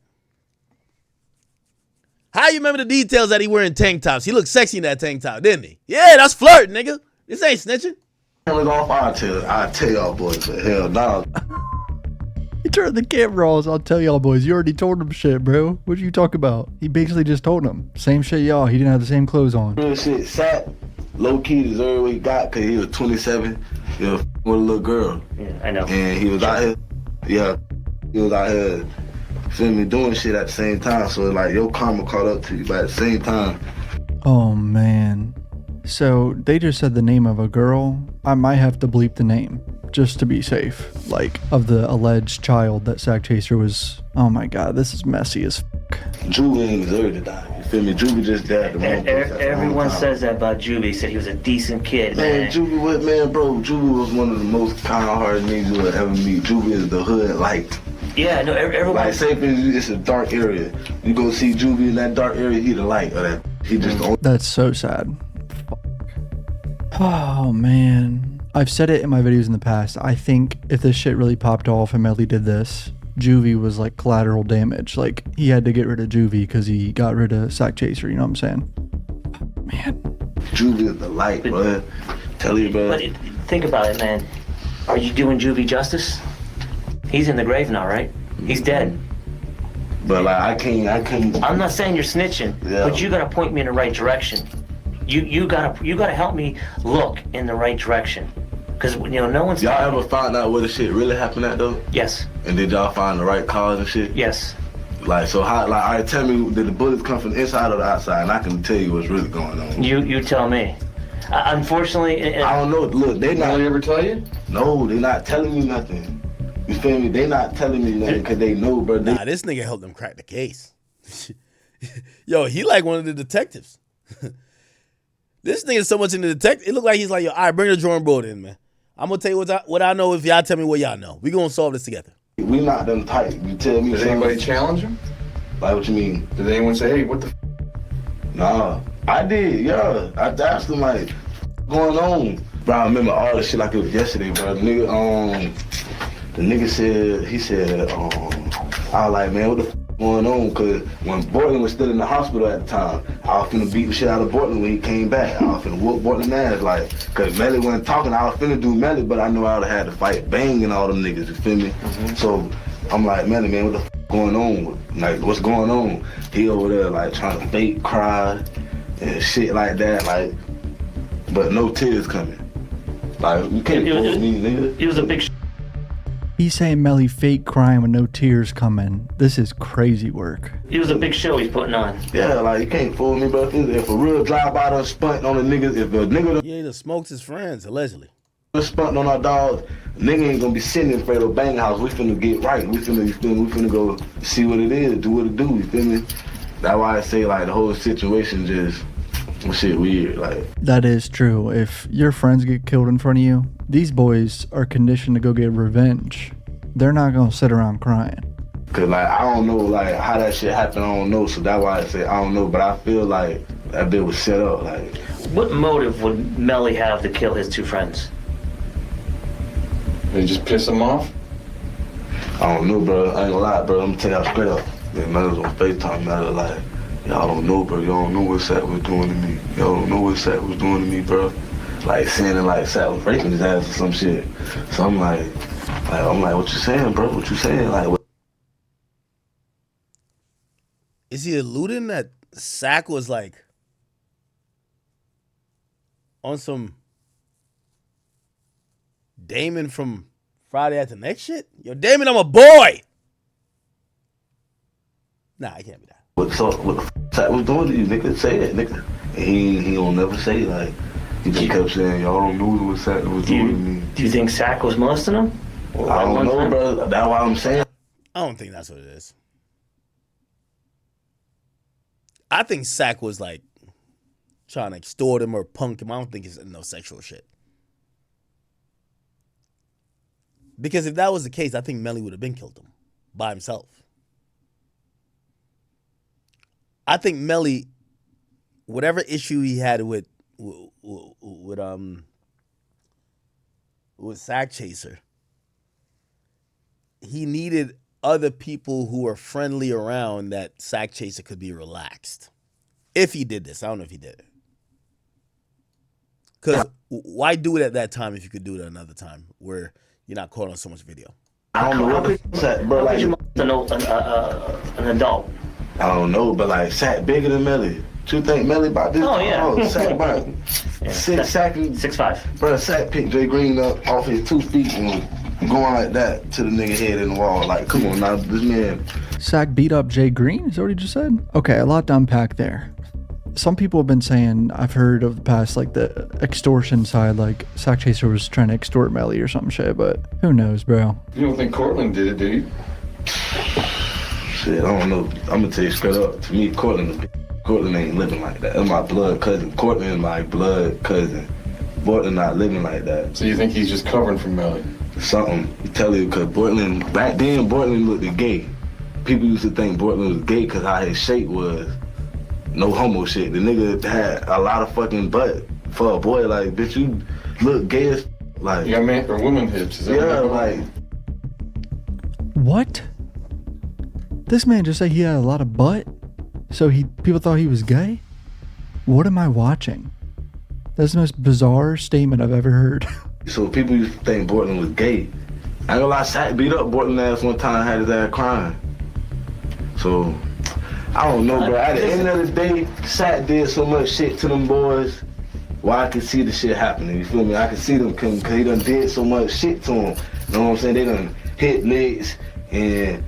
How you remember the details that he wearing tank tops? He looked sexy in that tank top, didn't he? Yeah, that's flirting, nigga. This ain't snitching. I'll tell y'all boys, but hell no. He turned the camera off. I'll tell y'all boys. You already told him shit, bro. What you talk about? He basically just told him. Same shit, y'all. He didn't have the same clothes on. Real shit, Sat, low key deserved what he got because he was 27, you know, with a little girl. Yeah, I know. And he was out here, he was out here, feel me, doing shit at the same time. So like your karma caught up to you, but at the same time. Oh, man. So they just said the name of a girl. I might have to bleep the name just to be safe. Like, of the alleged child that Sack Chaser was. Oh my god, this is messy as fuck. Juvie ain't deserve to die. You feel me? Juvie just died. Everyone says that about Juvie. He said he was a decent kid. Man, Juvie was, man, bro, Juvie was one of the most kind-hearted niggas you would ever meet. Juvie is the hood light. Yeah, no, everyone. Like, say for instance, it's a dark area. You go see Juvie in that dark area, he the light of that. He just the That's so sad. Fuck. Oh man. I've said it in my videos in the past. I think if this shit really popped off and Melly did this, Juvie was like collateral damage. Like, he had to get rid of Juvie because he got rid of Sack Chaser, you know what I'm saying? Man. Juvie is the light, bro. Tell you, bro. But think about it, man. Are you doing Juvie justice? He's in the grave now, right? He's dead. But like, I can't. I'm not saying you're snitching, but you gotta point me in the right direction. You gotta help me look in the right direction. Cause no one's. Y'all ever found out where the shit really happened at though? Yes. And did y'all find the right cause and shit? Yes. Like, so how? Like, all right, tell me, did the bullets come from the inside or the outside? And I can tell you what's really going on. You tell me. Unfortunately, I don't know. Look, they not. Did they ever tell you? No, they not telling me nothing. You feel me? They not telling me nothing because they know, bro. Nah, this nigga helped them crack the case. Yo, he like one of the detectives. This nigga so much in the detective. It look like he's like, yo, all right, bring the drawing board in, man. I'm gonna tell you what I know if y'all tell me what y'all know. We gonna solve this together. We not them tight. You tell me. Did anybody challenge him? Like, what you mean? Did anyone say, hey, what the Nah, I did, yeah. I asked him, like, going on? Bro, I remember all this shit like it was yesterday, bro. The nigga said, I was like, man, what the going on? Cause when Bortland was still in the hospital at the time, I was finna beat the shit out of Bortland when he came back. I was finna whoop Bortland's ass, like, cause Melly wasn't talking. I was finna do Melly, but I knew I would've had to fight Bang and all them niggas, you feel me? So I'm like, Melly, man, what the going on? Like, what's going on? He over there, like, trying to fake cry and shit like that, like, but no tears coming. Like, you can't fool me, nigga. It was a big He's saying Melly fake crying with no tears coming. This is crazy work. It was a big show he's putting on. Yeah, like, you can't fool me, bro. If a real drive-by done spunt on a nigga, if a nigga Yeah, he done smoked his friends, allegedly. done spunt on our dogs, nigga ain't gonna be sitting in Fredo Bang house. We finna get right. We finna go see what it is, do what it do, you feel me? That's why I say, like, the whole situation just, shit weird, like. That is true. If your friends get killed in front of you, these boys are conditioned to go get revenge. They're not gonna sit around crying. Cause, like, I don't know, like, how that shit happened, I don't know, so that's why I say I don't know, but I feel like that bit was set up, like. What motive would Melly have to kill his two friends? They just piss him off? I don't know, bro. I ain't gonna lie, bro. I'm gonna tell y'all straight up. Man, was on FaceTime, man. Like, y'all don't know, bro. Y'all don't know what Sat was doing to me. Y'all don't know what Sat was doing to me, bro. Like, saying it like Sat was raping his ass or some shit. So I'm like, what you saying, bro? What you saying? Like, what? Is he alluding that Sack was like on some Damon from Friday After Next shit? Yo, Damon, I'm a boy. Nah, I can't be that. What the Sat was doing to you, nigga? Say it, nigga. And he don't never say, like, he just kept saying, y'all don't know what Sat was doing to me. Do you think Sack was molesting him? I don't know, bro. That's why I'm saying. I don't think that's what it is. I think Sack was like trying to extort him or punk him. I don't think it's no sexual shit. Because if that was the case, I think Melly would have been killed him by himself. I think Melly, whatever issue he had with Sack Chaser, he needed other people who were friendly around that Sack Chaser could be relaxed. If he did this, I don't know if he did it. Because why do it at that time if you could do it at another time where you're not caught on so much video? I don't know what Sat, bro. Like, an adult. I don't know, but like Sat bigger than Melly. What you think Melly about this? Oh, yeah. Oh, Sat about 6'5". Bro, Sat picked Jay Green up off his 2 feet and going like that to the nigga head in the wall. Like, come on now, this man. Sack beat up Jay Green? Is that what he just said? Okay, a lot to unpack there. Some people have been saying, I've heard of the past, like the extortion side, like Sack Chaser was trying to extort Melly or some shit, but who knows, bro? You don't think Cortland did it, do you? Shit, I don't know. I'm gonna tell you straight up. To me, Cortland ain't living like that. That's my blood cousin. Cortland is my blood cousin. Bortland not living like that. So you think he's just covering for Melly? Something. I tell you, because Bortland, back then, Bortland looked gay. People used to think Bortland was gay because how his shape was. No homo shit. The nigga had a lot of fucking butt for a boy. Like, bitch, you look gay as like. You got man or woman hips? Is that Yeah, what like. What? This man just said he had a lot of butt? So people thought he was gay? What am I watching? That's the most bizarre statement I've ever heard. So people used to think Bortland was gay. I ain't gonna lie, Sat beat up Bortland ass one time, had his ass crying. So, I don't know, bro. At the end of the day, Sat did so much shit to them boys. Well, I could see the shit happening, you feel me? I could see them because he done did so much shit to them. You know what I'm saying? They done hit licks and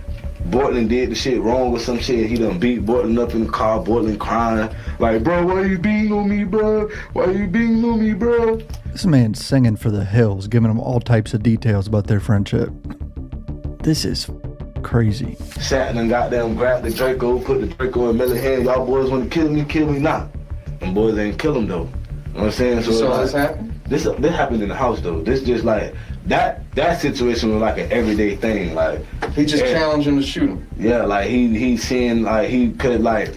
Bortland did the shit wrong or some shit. He done beat Bortland up in the car, Bortland crying. Like, bro, why you beating on me, bro? Why you beating on me, bro? This man's singing for the hills, giving them all types of details about their friendship. This is Crazy. Sat and goddamn grabbed the Draco, put the Draco in Melly's hand. Y'all boys want to kill me now. Them boys ain't kill him though. You know what I'm saying? So So like, this happened? This happened in the house though. This just like that situation was like an everyday thing. Like He just challenged him to shoot him. yeah, like he seen like he could like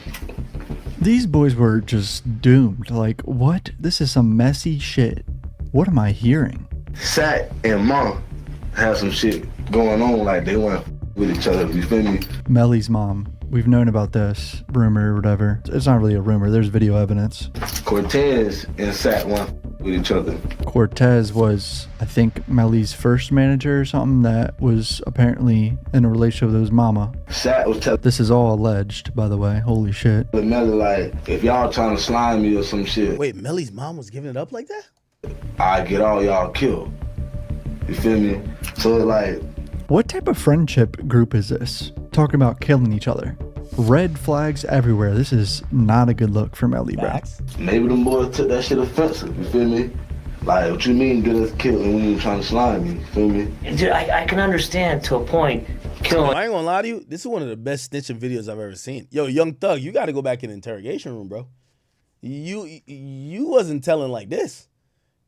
These boys were just doomed. Like, what? This is some messy shit. What am I hearing? Sat and Mom had some shit going on. Like they went with each other. You feel me? Melly's mom. We've known about this rumor or whatever. It's not really a rumor. There's video evidence. Cortez and Sat went with each other. Cortez was, I think, Melly's first manager or something that was apparently in a relationship with his mama. Sat was telling This is all alleged, by the way. Holy shit. Melly like, if y'all trying to slime me or some shit, Wait, Melly's mom was giving it up like that? I get all y'all killed. You feel me? So like, What type of friendship group is this? Talking about killing each other. Red flags everywhere. This is not a good look for Melly, bro. Facts. maybe them boys took that shit offensive. You feel me? Like, what you mean get us killed and we ain't trying to slime me? You feel me? Dude, I can understand to a point killing. I ain't gonna lie to you. This is one of the best snitching videos I've ever seen. Yo, Young Thug, you got to go back in the interrogation room, bro. You wasn't telling like this.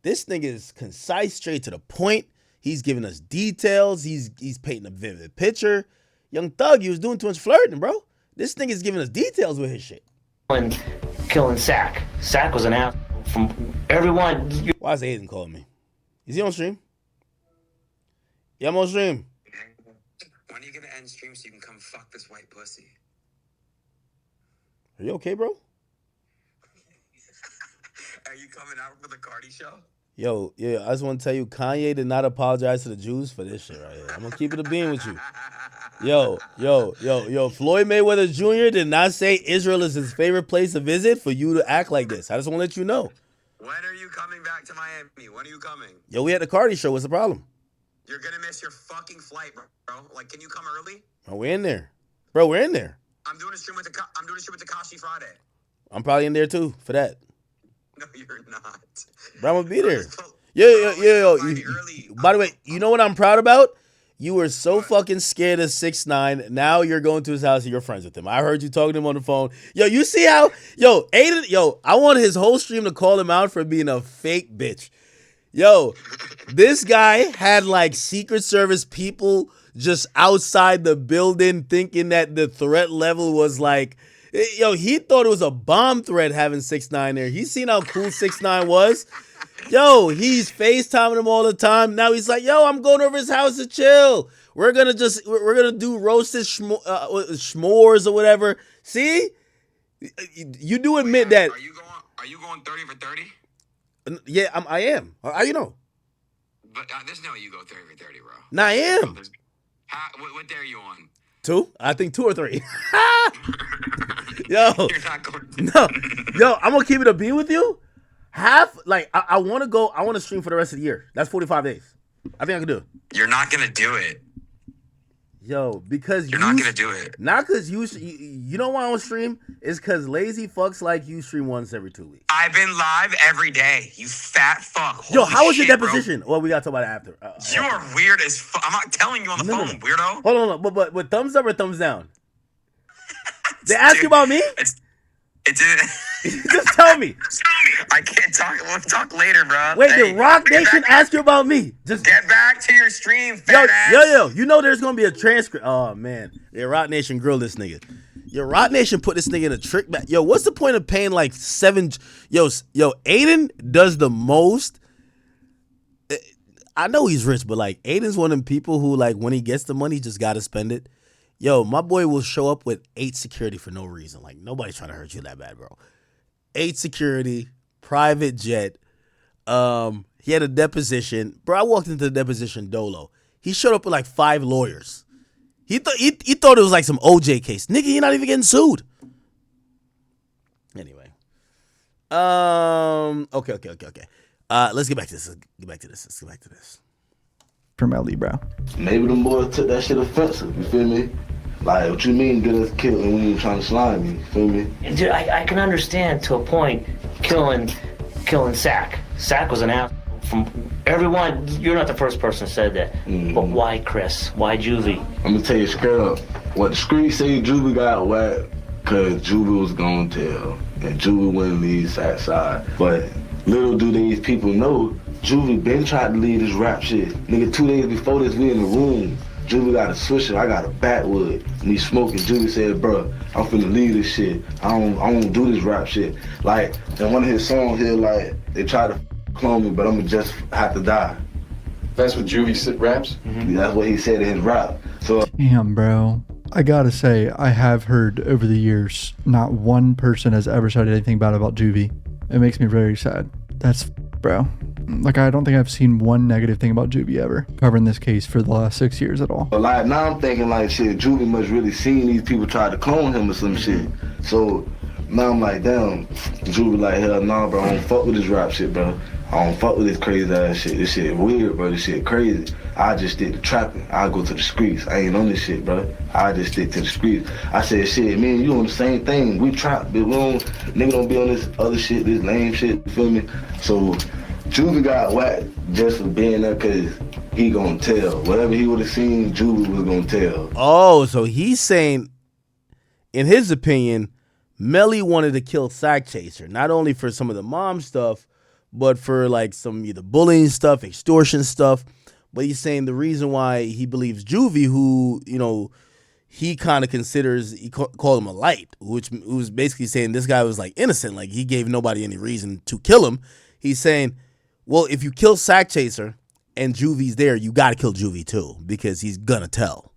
This nigga is concise, straight to the point. He's giving us details. He's painting a vivid picture. Young Thug, you was doing too much flirting, bro. This nigga's giving us details with his shit. Killing Sack. Sack was an ass from everyone. Why is Aiden calling me? Is he on stream? Yeah, I'm on stream. When are you gonna end stream so you can come fuck this white pussy? Are you okay, bro? Are you coming out for the Cardi show? Yo, yeah, I just want to tell you, Kanye did not apologize to the Jews for this shit right here. I'm gonna keep it a bean with you. Yo, Floyd Mayweather Jr. did not say Israel is his favorite place to visit for you to act like this. I just want to let you know. When are you coming back to Miami? When are you coming? Yo, we at the Cardi show. What's the problem? You're gonna miss your fucking flight, bro. Like, can you come early? Oh, we're in there. Bro, we're in there. I'm doing a stream with Takashi Friday. I'm probably in there too for that. No, you're not. Bro, I'm gonna be there. Yo. By the way, you know what I'm proud about? You were so fucking scared of 6ix9ine. Now you're going to his house and you're friends with him. I heard you talking to him on the phone. Yo, you see how? Yo, Aiden. I want his whole stream to call him out for being a fake bitch. Yo, this guy had like Secret Service people just outside the building thinking that the threat level was like, yo, he thought it was a bomb threat having 6ix9ine there. He seen how cool 6ix9ine was. Yo, he's FaceTiming him all the time. Now he's like, yo, I'm going over his house to chill. We're gonna do roasted s'mores or whatever. See? You do admit that. Are you going 30 for 30? Yeah, I am. How you know? But there's no way you go 30 for 30, bro. No, I am. What day are you on? 2? I think 2 or 3. Yo. You're not going to. No. Yo, I'm gonna keep it a beat with you. I want to stream for the rest of the year. That's 45 days. I think I can do it. You're not gonna do it. Yo, because you're not gonna do it. Not because you know why I don't stream? It's because lazy fucks like you stream once every 2 weeks. I've been live every day. You fat fuck. Yo, how was your deposition? Bro. Well, we gotta talk about it after. You are weird as fuck. I'm not telling you on the phone, weirdo. Hold on, but thumbs up or thumbs down? They ask you about me? It didn't. Just tell me. I can't talk. We'll talk later, bro. Wait, did Rock Nation ask you about me? Just get back to your stream, fat ass. Yo. You know there's gonna be a transcript. Oh man, yeah, Rock Nation grill this nigga. Yo, Rock Nation put this nigga in a trick back. Yo, what's the point of paying like 7? Yo, Aiden does the most. I know he's rich, but like Aiden's one of them people who like when he gets the money, just gotta spend it. Yo, my boy will show up with 8 security for no reason. Like nobody's trying to hurt you that bad, bro. 8 security, private jet. He had a deposition. Bro, I walked into the deposition dolo. He showed up with like 5 lawyers. He thought it was like some OJ case. Nigga, you're not even getting sued. Anyway. Okay. Let's get back to this. For Melly, bro. Maybe them boys took that shit offensive. You feel me? Like, what you mean get us killed and we ain't trying to slime me? You feel me? Dude, I can understand to a point killing Sack. Sack was an ass from everyone, you're not the first person who said that. But why Chris? Why Juvie? I'm gonna tell you straight up. What the streets say Juvie got whacked, cause Juvie was gonna tell. And Juvie wouldn't leave that side. But little do these people know, Juvie been tried to leave this rap shit. Nigga, 2 days before this, we in the room. Juvie got a swisher, I got a backwood. And he smoking. Juvie said, bro, I'm finna leave this shit. I don't do this rap shit. Like, in one of his songs here, like, they try to clone me, but I'ma just have to die. That's what Juvie raps? That's what he said in his rap. So, Damn, bro. I gotta say, I have heard over the years, not one person has ever said anything bad about Juvie. It makes me very sad. That's, bro. Like, I don't think I've seen one negative thing about Juvie ever covering this case for the last 6 years at all. but like, now I'm thinking like, shit, Juvie must really seen these people try to clone him or some shit. So now I'm like, damn, Juvie like, hell nah, bro, I don't fuck with this rap shit, bro. I don't fuck with this crazy ass shit. This shit weird, bro. This shit crazy. I just stick to trapping. I go to the streets. I ain't on this shit, bro. I just stick to the streets. I said, shit, me and you on the same thing. We trap, but we don't, nigga don't be on this other shit, this lame shit, you feel me? So Juvie got whacked just for being there because he gonna tell. Whatever he would have seen, Juvie was gonna tell. Oh, so he's saying, in his opinion, Melly wanted to kill Sack Chaser, not only for some of the mom stuff, but for like some either bullying stuff, extortion stuff. But he's saying the reason why he believes Juvie, who, you know, he kind of considers, he called him a light, which was basically saying this guy was like innocent, like he gave nobody any reason to kill him. He's saying, well, if you kill Sack Chaser and Juvie's there, you got to kill Juvie too, because he's gonna tell.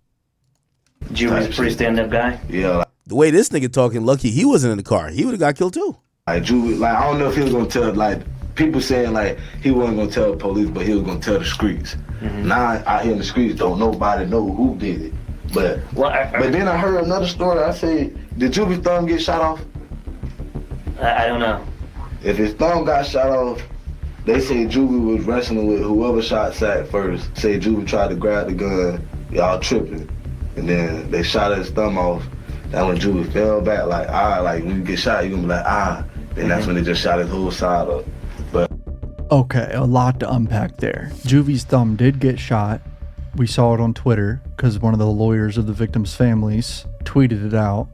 Juvie's a pretty stand-up guy. Yeah, like, The way this nigga talking, lucky he wasn't in the car. He would have got killed too. like Juvie, like I don't know if he was gonna tell, like people saying like he wasn't gonna tell the police, but he was gonna tell the streets. Now out here in the streets, don't nobody know who did it. But but then I heard another story. I said, did Juvie's thumb get shot off? I don't know. If his thumb got shot off, they say Juvie was wrestling with whoever shot Sack first. Say Juvie tried to grab the gun, y'all tripping, and then they shot his thumb off. That when Juvie fell back, like when you get shot, you gonna be like, Then that's when they just shot his whole side up. But Okay, a lot to unpack there. Juvie's thumb did get shot. We saw it on Twitter because one of the lawyers of the victims' families tweeted it out.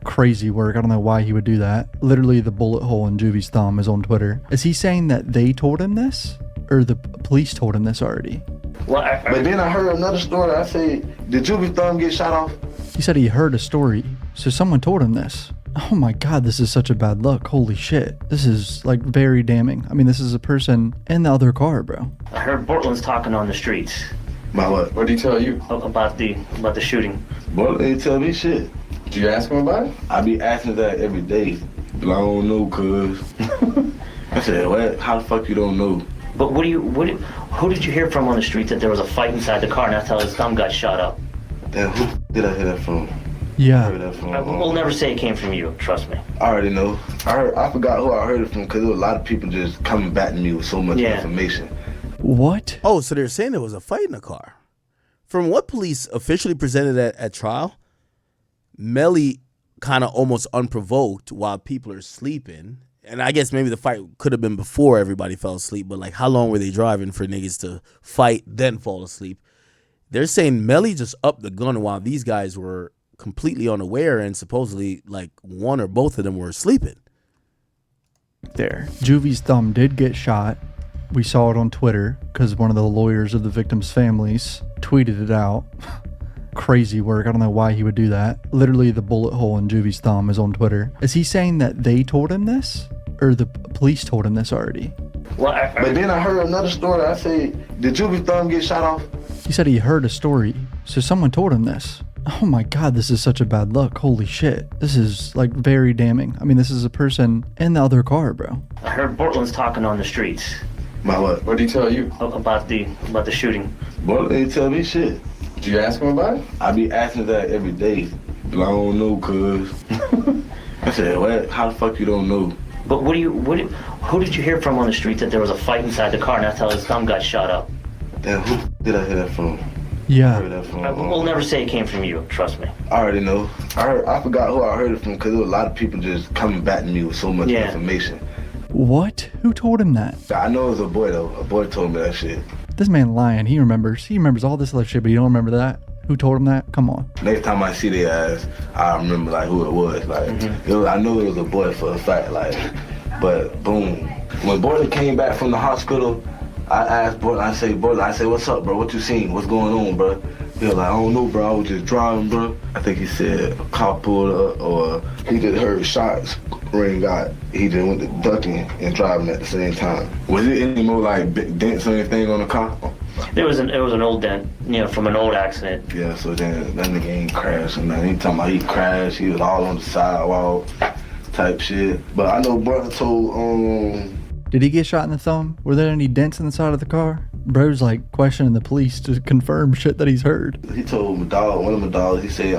Crazy work. I don't know why he would do that. Literally, the bullet hole in Juvie's thumb is on Twitter. Is he saying that they told him this? Or the police told him this already? but then I heard another story. I said, did Juvie's thumb get shot off? He said he heard a story, so someone told him this. Oh my god, this is such a bad look. Holy shit. This is, like, very damning. I mean, this is a person in the other car, bro. I heard Portland's talking on the streets. About what? What did he tell you? About the shooting. Boy, they tell me shit. Did you ask him about it? I be asking that every day. But I don't know, cuz. I said, what? How the fuck you don't know? But who did you hear from on the street that there was a fight inside the car and that's how his thumb got shot up? Damn, who did I hear that from? Yeah. I heard that from, We'll never say it came from you, trust me. I already know. I forgot who I heard it from because there were a lot of people just coming back to me with so much information. What? Oh, so they're saying there was a fight in the car. From what police officially presented at trial, Melly kind of almost unprovoked while people are sleeping. And I guess maybe the fight could have been before everybody fell asleep, but like how long were they driving for niggas to fight then fall asleep? They're saying Melly just upped the gun while these guys were completely unaware and supposedly like one or both of them were sleeping. There. Juvie's thumb did get shot. We saw it on Twitter because one of the lawyers of the victims' families tweeted it out. Crazy work. I don't know why he would do that. Literally, the bullet hole in Juvie's thumb is on Twitter. Is he saying that they told him this? Or the police told him this already? But then I heard another story. I said, did Juvie's thumb get shot off? He said he heard a story, so someone told him this. Oh my god, this is such a bad look. Holy shit. This is, like, very damning. I mean, this is a person in the other car, bro. I heard Portland's talking on the streets. About what? What did he tell you? About the shooting. Boy, they tell me shit. Did you ask him about it? I be asking that every day. But I don't know, cuz. I said, what? How the fuck you don't know? But who did you hear from on the street that there was a fight inside the car and that's how his thumb got shot up? Damn, who did I hear that from? Yeah. I heard that from, We'll never say it came from you, trust me. I already know. I forgot who I heard it from because there were a lot of people just coming back to me with so much information. What? Who told him that? I know it was a boy though. A boy told me that shit. This man lying. He remembers all this other shit, but you don't remember that? Who told him that? Come on. Next time I see their ass, I remember like who it was. Like I knew it was a boy for a fact. Like, but boom. When Borland came back from the hospital, I asked Borland. I said, "What's up, bro? What you seen? What's going on, bro?" He was like, "I don't know, bro. I was just driving, bro." I think he said a cop pulled up, or he just heard shots ring out. He just went to ducking and driving at the same time. Was it any more like dents or anything on the car? It was an old dent, from an old accident. Yeah, so then that nigga ain't crashed or nothing. He talking about he crashed, he was all on the sidewalk type shit. But I know brother told, Did he get shot in the thumb? Were there any dents in the side of the car? Bro's like questioning the police to confirm shit that he's heard. He told my dog, one of my dogs, he said,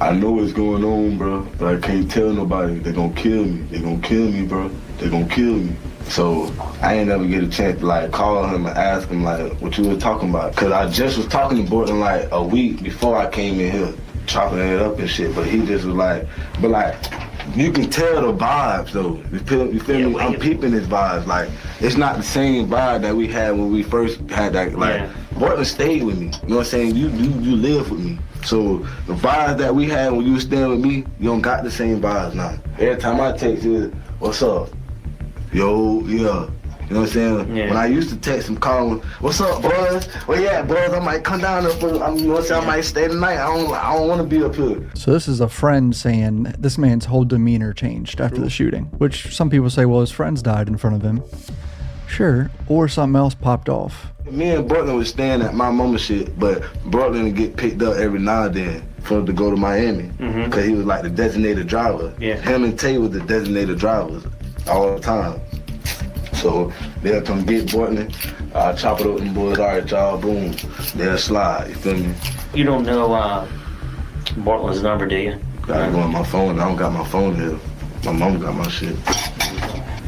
I know what's going on, bro, but I can't tell nobody. They're gonna kill me. They're gonna kill me, bro. They're gonna kill me. So I ain't never get a chance to like call him and ask him like what you were talking about. Cause I just was talking to Borton like a week before I came in here, chopping it up and shit. But he just was like, but like, you can tell the vibes though. You feel me? I'm peeping his vibes. Like, it's not the same vibe that we had when we first had that. Like, Borton stayed with me. You know what I'm saying? You live with me. So the vibes that we had when you was staying with me, you don't got the same vibes now. Every time I text you, what's up? Yo, yeah. You know what I'm saying? Yeah. When I used to text him, call him, what's up, boys? Well, yeah, boys, I might come down there for, you know what I'm saying? I might stay the night. I don't want to be up here. So this is a friend saying this man's whole demeanor changed after the shooting, which some people say, well, his friends died in front of him. Sure, or something else popped off. Me and Brooklyn was staying at my mama's shit, but Brooklyn would get picked up every now and then for him to go to Miami, because he was like the designated driver. Yeah. Him and Tay was the designated drivers all the time. So they'll come get Bortland, chop it up with them boys, all right, y'all, boom, they'll slide, you feel me? You don't know Bortland's number, do you? Gotta go on my phone, I don't got my phone here. My mom got my shit.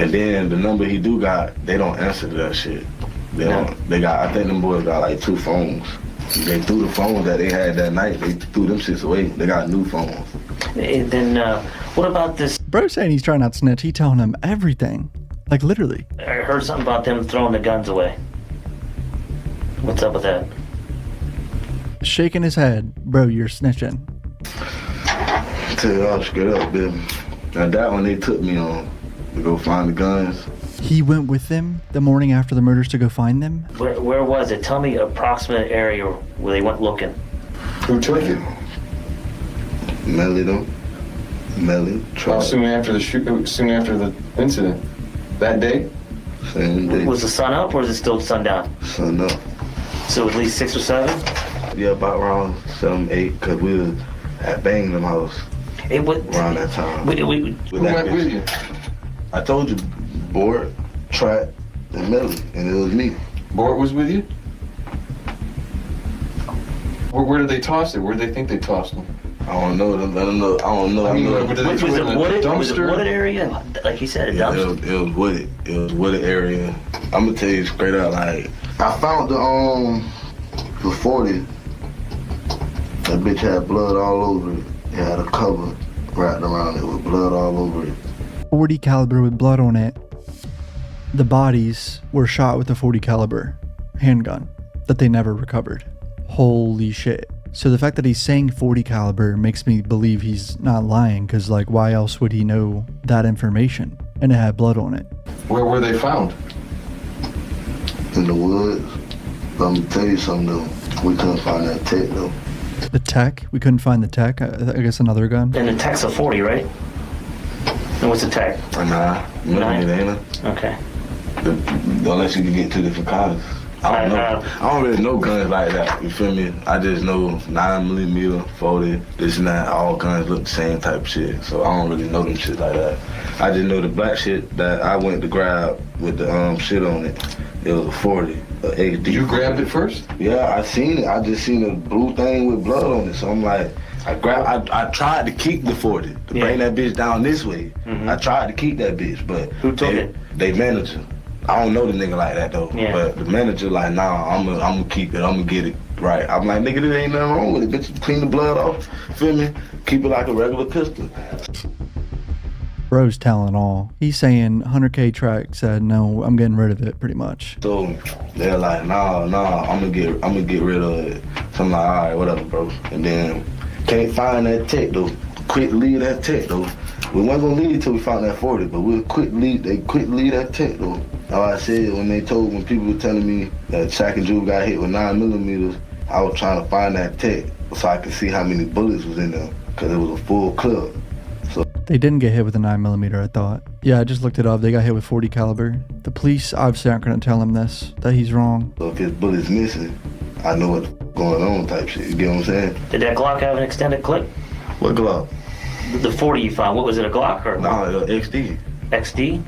And then the number he do got, they don't answer to that shit. They got, I think them boys got like 2 phones. They threw the phones that they had that night, they threw them shits away. They got new phones. And then what about this? Bro saying he's trying not to snitch, he telling him everything. Like literally. I heard something about them throwing the guns away. What's up with that? Shaking his head. Bro, you're snitching. Tell y'all straight up, baby. Now that one they took me on to go find the guns. He went with them the morning after the murders to go find them? Where was it? Tell me approximate area where they went looking. Who took it? Melly though. Melly. Soon after the incident. That day? Same day. Was the sun up or was it still sundown? Sun up. So at least 6 or 7? Yeah, about around 7, 8, cause we was at Bangham House around that time. Who went with you? I told you, Bort, Trap, and Melly, and it was me. Bort was with you? Where did they toss it? Where did they think they tossed him? I don't know. I don't know. Was it wooded area? Like you said, a dumpster? It was wooded. It was wooded area. I'm gonna tell you straight out, like, I found the 40. That bitch had blood all over it. It had a cover wrapped around it with blood all over it. 40 caliber with blood on it. The bodies were shot with a 40 caliber handgun that they never recovered. Holy shit. So the fact that he's saying 40 caliber makes me believe he's not lying, because like why else would he know that information? And it had blood on it. Where were they found? In the woods. But I'm gonna tell you something though. We couldn't find that tech though. The tech? We couldn't find the tech? I guess another gun? And the tech's a 40, right? And what's the tech? Nah. Okay. Unless you can get 2 different colors. I don't know. I don't really know guns like that. You feel me? I just know 9mm, 40, this and that. All guns look the same type of shit. So I don't really know them shit like that. I just know the black shit that I went to grab with the shit on it. It was a 40, a HD. You grabbed it first? Yeah, I seen it. I just seen a blue thing with blood on it. So I'm like, I tried to keep the 40 to bring that bitch down this way. I tried to keep that bitch, but who took it? They manager. I don't know the nigga like that though. Yeah. But the manager like, nah, I'm gonna keep it. I'm gonna get it right. I'm like, nigga, there ain't nothing wrong with it. Bitch, clean the blood off. Feel me? Keep it like a regular pistol. Bro's telling all. He's saying 100K track said, no, I'm getting rid of it pretty much. So they're like, nah, I'm gonna get rid of it. So I'm like, all right, whatever, bro. And then can't find that tech though. Quit leave that tech though. We weren't gonna leave till we found that 40, but we'll quit leave that tech though. Like I said, when people were telling me that Shaq and Drew got hit with 9mm, I was trying to find that tech so I could see how many bullets was in there, cause it was a full clip. So they didn't get hit with a 9mm, I thought. Yeah, I just looked it up. They got hit with 40 caliber. The police obviously aren't gonna tell him this, that he's wrong. So if his bullet's missing, I know what's going on type shit. You get what I'm saying? Did that Glock have an extended clip? What Glock? The 40 you found, what was it, a Glock or? Nah, XD. XD?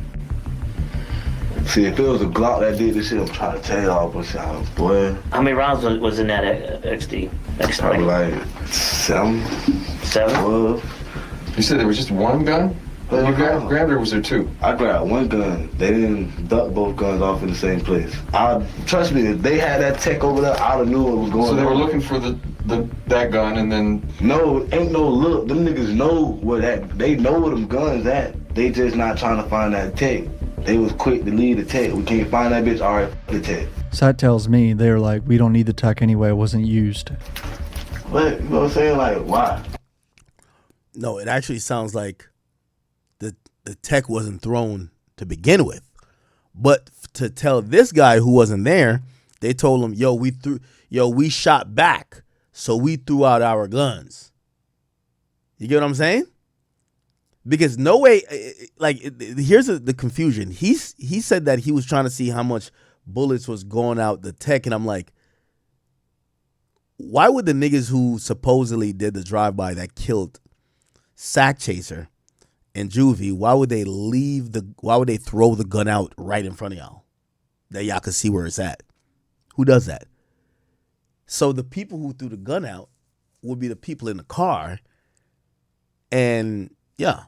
See, if it was a Glock that did this shit, I'm trying to tell y'all, but boy. How many rounds was in that XD? Probably like 7. 7? 12. You said there was just one gun? You grabbed or was there 2? I grabbed one gun. They didn't duck both guns off in the same place. Trust me, if they had that tech over there, I'd have knew what was going on. So they were looking for that gun and then... No, ain't no look. Them niggas know they know where them guns at. They just not trying to find that tech. They was quick to leave the tech. We can't find that bitch, all right, the tech. So that tells me they were like, we don't need the tech anyway, it wasn't used. But, you know what I'm saying? Like, why? No, it actually sounds like the tech wasn't thrown to begin with. But to tell this guy who wasn't there, they told him, we shot back, so we threw out our guns. You get what I'm saying? Because no way, here's the confusion. He said that he was trying to see how much bullets was going out the tech, and I'm like, why would the niggas who supposedly did the drive-by that killed Sack Chaser and Juvie, why would they throw the gun out right in front of y'all? That y'all could see where it's at. Who does that? So the people who threw the gun out would be the people in the car. And yeah.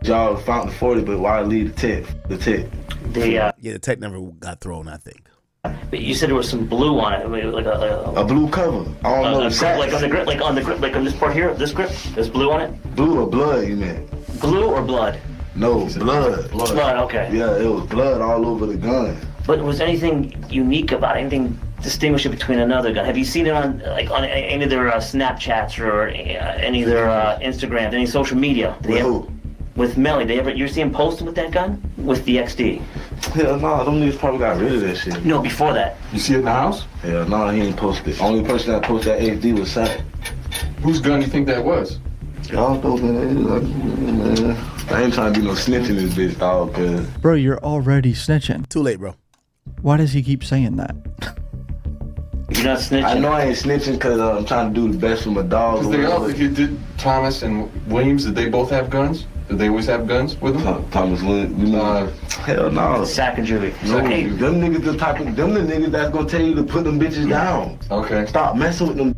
Y'all found the 40, but why leave the tech? The tech never got thrown, I think. But you said there was some blue on it, like a blue cover. I don't know exactly. Like on this part here, this grip, there's blue on it. Blue or blood, you mean? Blue or blood? No, blood. Blood, okay. Yeah, it was blood all over the gun. But was anything unique about anything distinguishing between another gun? Have you seen it on any of their Snapchats or any of their Instagrams, any social media? With Melly, you see him posting with that gun? With the XD? Hell no, them niggas probably got rid of that shit. No, before that. You see it in the house? Hell no, he ain't posted. Only person that posted that XD was Sack. Whose gun do you think that was? Y'all know, man. I ain't trying to do no snitching this bitch, dog, cause... Bro, you're already snitching. Too late, bro. Why does he keep saying that? You're not snitching. I know I ain't snitching because I'm trying to do the best for my dogs. If you did Thomas and Williams, did they both have guns? Did they always have guns with them? Thomas Williams? Hell no. Sack and Julie. No, them niggas the niggas that's gonna tell you to put them bitches down. Okay. Stop messing with them.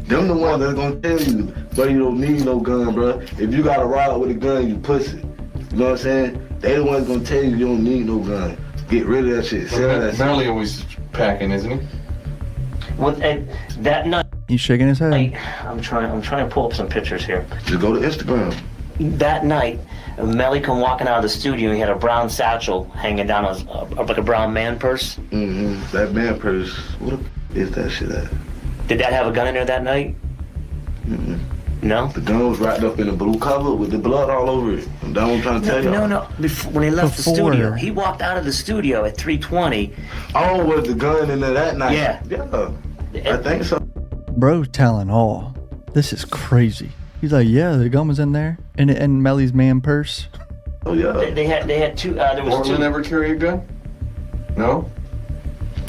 Them the ones that's gonna tell you, bro, you don't need no gun, bro. If you got a ride with a gun, you pussy. You know what I'm saying? They the ones gonna tell you you don't need no gun. Get rid of that shit. Melly always packing, isn't he? Well, that night. He's shaking his head. I'm trying to pull up some pictures here. Just go to Instagram. That night, Melly come walking out of the studio. He had a brown satchel hanging down like a brown man purse. Mm-hmm. That man purse. What is that shit at? Did that have a gun in there that night? Mm-mm. No? The gun was wrapped up in a blue cover with the blood all over it. That's what I'm trying to tell y'all. No. When he left the studio, he walked out of the studio at 3:20. Oh, was the gun in there that night? Yeah. I think so. Bro telling all. This is crazy. He's like, yeah, the gun was in there. In Melly's man purse. Oh, yeah. They had two, there was Portland two. ever carry a gun? No?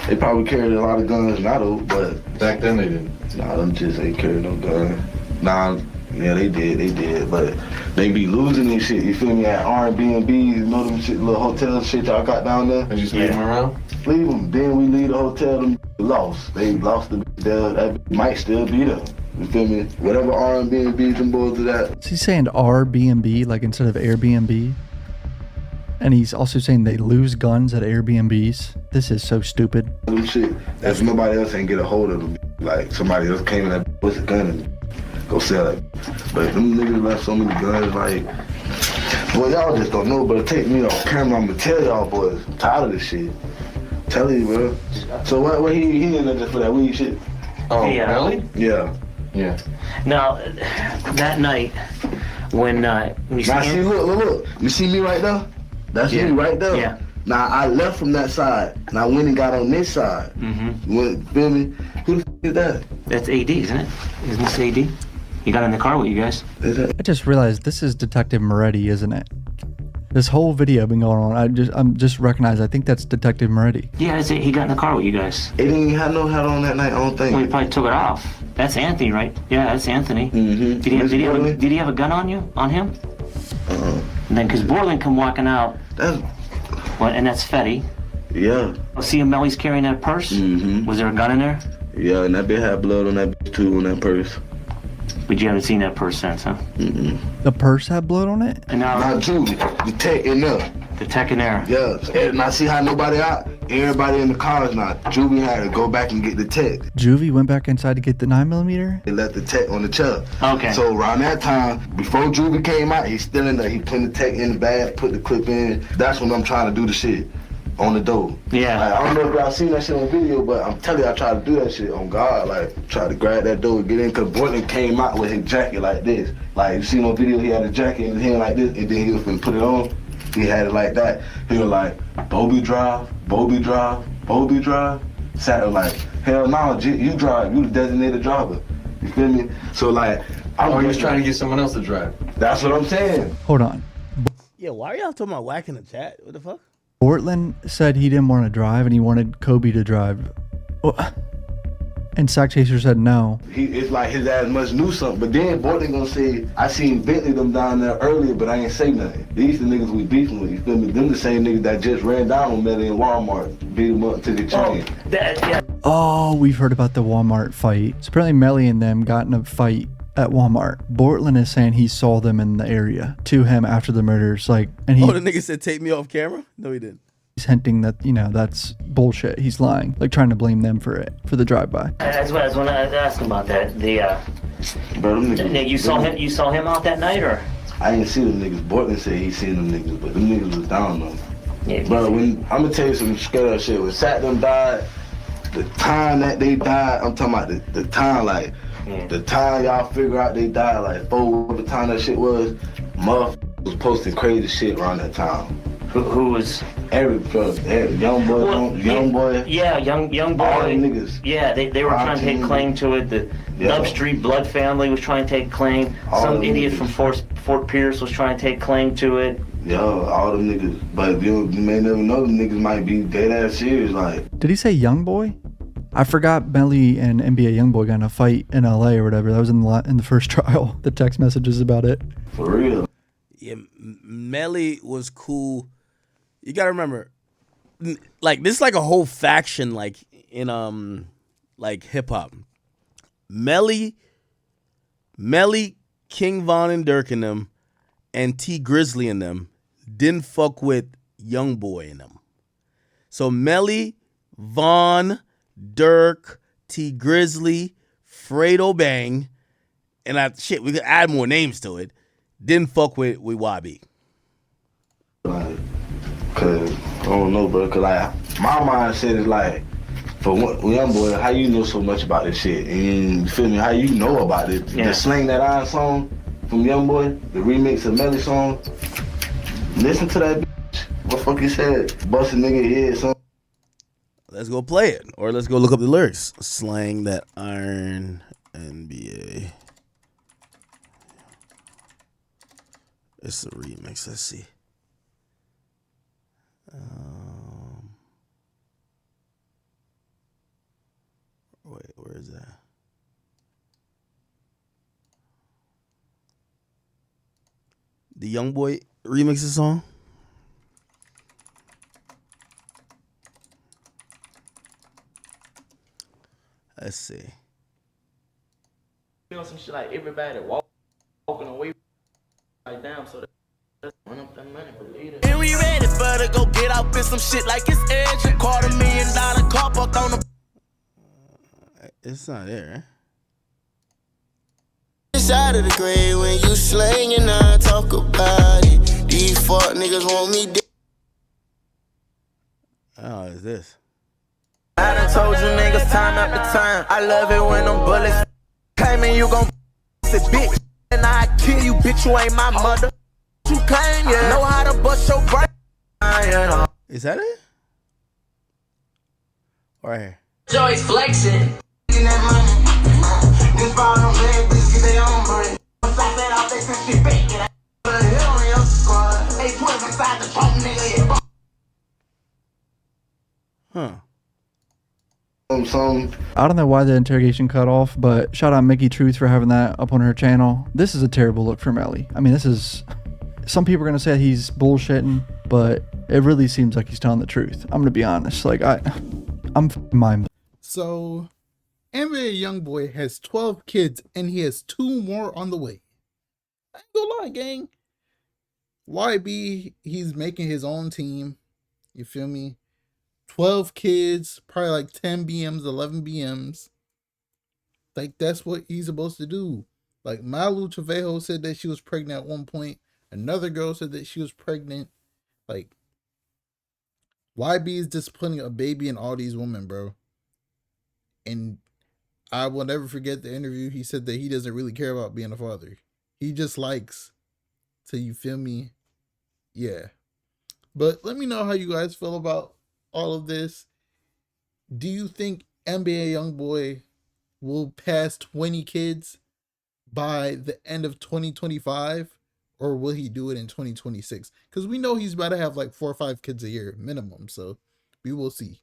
They probably carried a lot of guns now, though, but... Back then they didn't. Nah, them just ain't carrying no gun. Nah, yeah, they did, but they be losing this shit, you feel me, at R&B, you know them shit, little hotel shit y'all got down there? They just leave them around? Leave them, then we leave the hotel, them lost. They lost the there, that might still be there. You feel me? Whatever R&B, them boys do that. Is he saying Airbnb, like instead of Airbnb? And he's also saying they lose guns at Airbnbs. This is so stupid. Them shit, if nobody else ain't get a hold of them, like somebody else came in that with a gun and go sell it. But them niggas left so many guns, like, Boy, y'all just don't know, but take me off camera. I'm gonna tell y'all boys. I'm tired of this shit. Tell you, bro. So what he in there just for that weed shit? Oh, Hey, Melly? Yeah. Yeah. Now, that night when you Now see, look. You see me right there? That's me right there. Yeah. Now I left from that side, and I went and got on this side. Feel me? Who the f is that? That's AD, isn't it? Isn't this AD? He got in the car with you guys. Is that? I just realized this is Detective Moretti, isn't it? This whole video been going on. I'm just recognized. I think that's Detective Moretti. Yeah, that's it. He got in the car with you guys. It didn't even have no hat on that night. I don't think. Well, he probably took it off. That's Anthony, right? Yeah, that's Anthony. Did he have a gun on you? On him? And then, because Borland come walking out. And that's Fetty. Yeah. See, Melly's carrying that purse. Was there a gun in there? Yeah, and that bitch had blood on that bitch too, on that purse. But you haven't seen that purse since, huh? The purse had blood on it? And now Not Julie, the tech in there. the tech in there. Yeah, and I see how nobody out. Everybody in the cars now. Juvie had to go back and get the tech. Juvie went back inside to get the 9mm? They left the tech on the chair. Okay. So around that time, before Juvie came out, he's still in there. He put the tech in the bag, put the clip in. That's when I'm trying to do the shit on the door. Yeah. Like, I don't know if y'all seen that shit on video, but I'm telling you, I tried to do that shit on God. Like, try to grab that door and get in, because Boylan came out with his jacket like this. Like, you seen on video, he had a jacket in his hand like this, and then he was gonna put it on. He had it like that. He was like, Bobby drive, Bobby drive, Bobby drive. Sat there like, hell no, you drive, you the designated driver. You feel me? So like, he was trying to get someone else to drive. That's what I'm saying. Hold on. Yeah, why are y'all talking about whacking the chat? What the fuck? Portland said he didn't want to drive and he wanted Kobe to drive. And Sack Chaser said no. It's like his ass must knew something. But then Portland gonna say, I seen Bentley them down there earlier, but I ain't say nothing. These the niggas we beefing with, you feel me? Them the same niggas that just ran down on Melly in Walmart, beat him up to the chain. Oh, we've heard about the Walmart fight. So apparently Melly and them got in a fight at Walmart. Bortland is saying he saw them in the area to him after the murders. Like, and he, the nigga said take me off camera? No, he didn't. He's hinting that, you know, that's bullshit. He's lying, like trying to blame them for it, for the drive-by. That's what I was going to ask him about that. Bro, them niggas, Nick, you saw him out that night, or? I ain't see them niggas. Bortland said he seen them niggas, but them niggas was down though. Yeah, bro, when I'm gonna tell you some straight up shit. When Sat them died, the time that they died, I'm talking about the time, like the time y'all figure out they died, like the time that shit was, motherfuckers was posting crazy shit around that time. Who was? Every Youngboy. Yeah, Youngboy. All them niggas. Yeah, they were trying to take claim to it. The Dub Street Blood family was trying to take claim. Some idiot from Fort Pierce was trying to take claim to it. Yo, all them niggas. But you may never know them niggas might be dead ass serious. Like, did he say Youngboy? I forgot Melly and NBA Youngboy got in a fight in LA or whatever. That was in the first trial. The text messages about it. For real. Yeah, Melly was cool. You gotta remember, like, this is like a whole faction, like, in like hip hop. Melly, King Von and Dirk and them, and T Grizzly and them didn't fuck with Youngboy and them. So Melly, Von, Dirk, T Grizzly, Fredo Bang, and we could add more names to it. Didn't fuck with YB. Like, cause I don't know, bro. Cause like my mindset is like, for Youngboy, how you know so much about this shit? And you feel me? How you know about it? Yeah. The Slang That Iron song from Youngboy, the remix of Melly song. Listen to that bitch. What the fuck he said? Bust a nigga head, son. Let's go play it, or let's go look up the lyrics. Slang That Iron NBA. It's the remix. Let's see. Wait, where is that? The Youngboy remix the song. Let's see. Doing some shit like everybody walking away. Right down, so that's run up that money, believe it. And we ready for to go get out in some shit like it's edge. $250 million car parked on the. It's not there. Side of the grave when you slang and I talk about it. These fuck niggas want me dead. Oh, is this? I done told you niggas time after time. I love it when them bullets came and you gon' it, bitch. And I kill you, bitch. You ain't my mother. You claim, yeah. Know how to bust your brain. Is that it? Right here. Joy's flexing. This bottom leg, bitches get their own brain. Once I set off, they send shit back. And I put a hit on your squad. They twins inside the trunk, nigga. Huh. I don't know why the interrogation cut off, but shout out Mickey Truth for having that up on her channel. This is a terrible look for Melly. I mean, this is... Some people are going to say he's bullshitting, but it really seems like he's telling the truth. I'm going to be honest. Like, I'm mind. So, NBA Youngboy has 12 kids, and he has 2 more on the way. I ain't gonna lie, gang. YB, he's making his own team. You feel me? 12 kids, probably like 10 BMs, 11 BMs. Like, that's what he's supposed to do. Like, Malu Trevejo said that she was pregnant at one point. Another girl said that she was pregnant. Like, YB is disciplining a baby and all these women, bro. And I will never forget the interview. He said that he doesn't really care about being a father. He just likes to, you feel me? Yeah. But let me know how you guys feel about all of this. Do you think NBA Youngboy will pass 20 kids by the end of 2025? Or will he do it in 2026? Because we know he's about to have like 4 or 5 kids a year minimum. So we will see.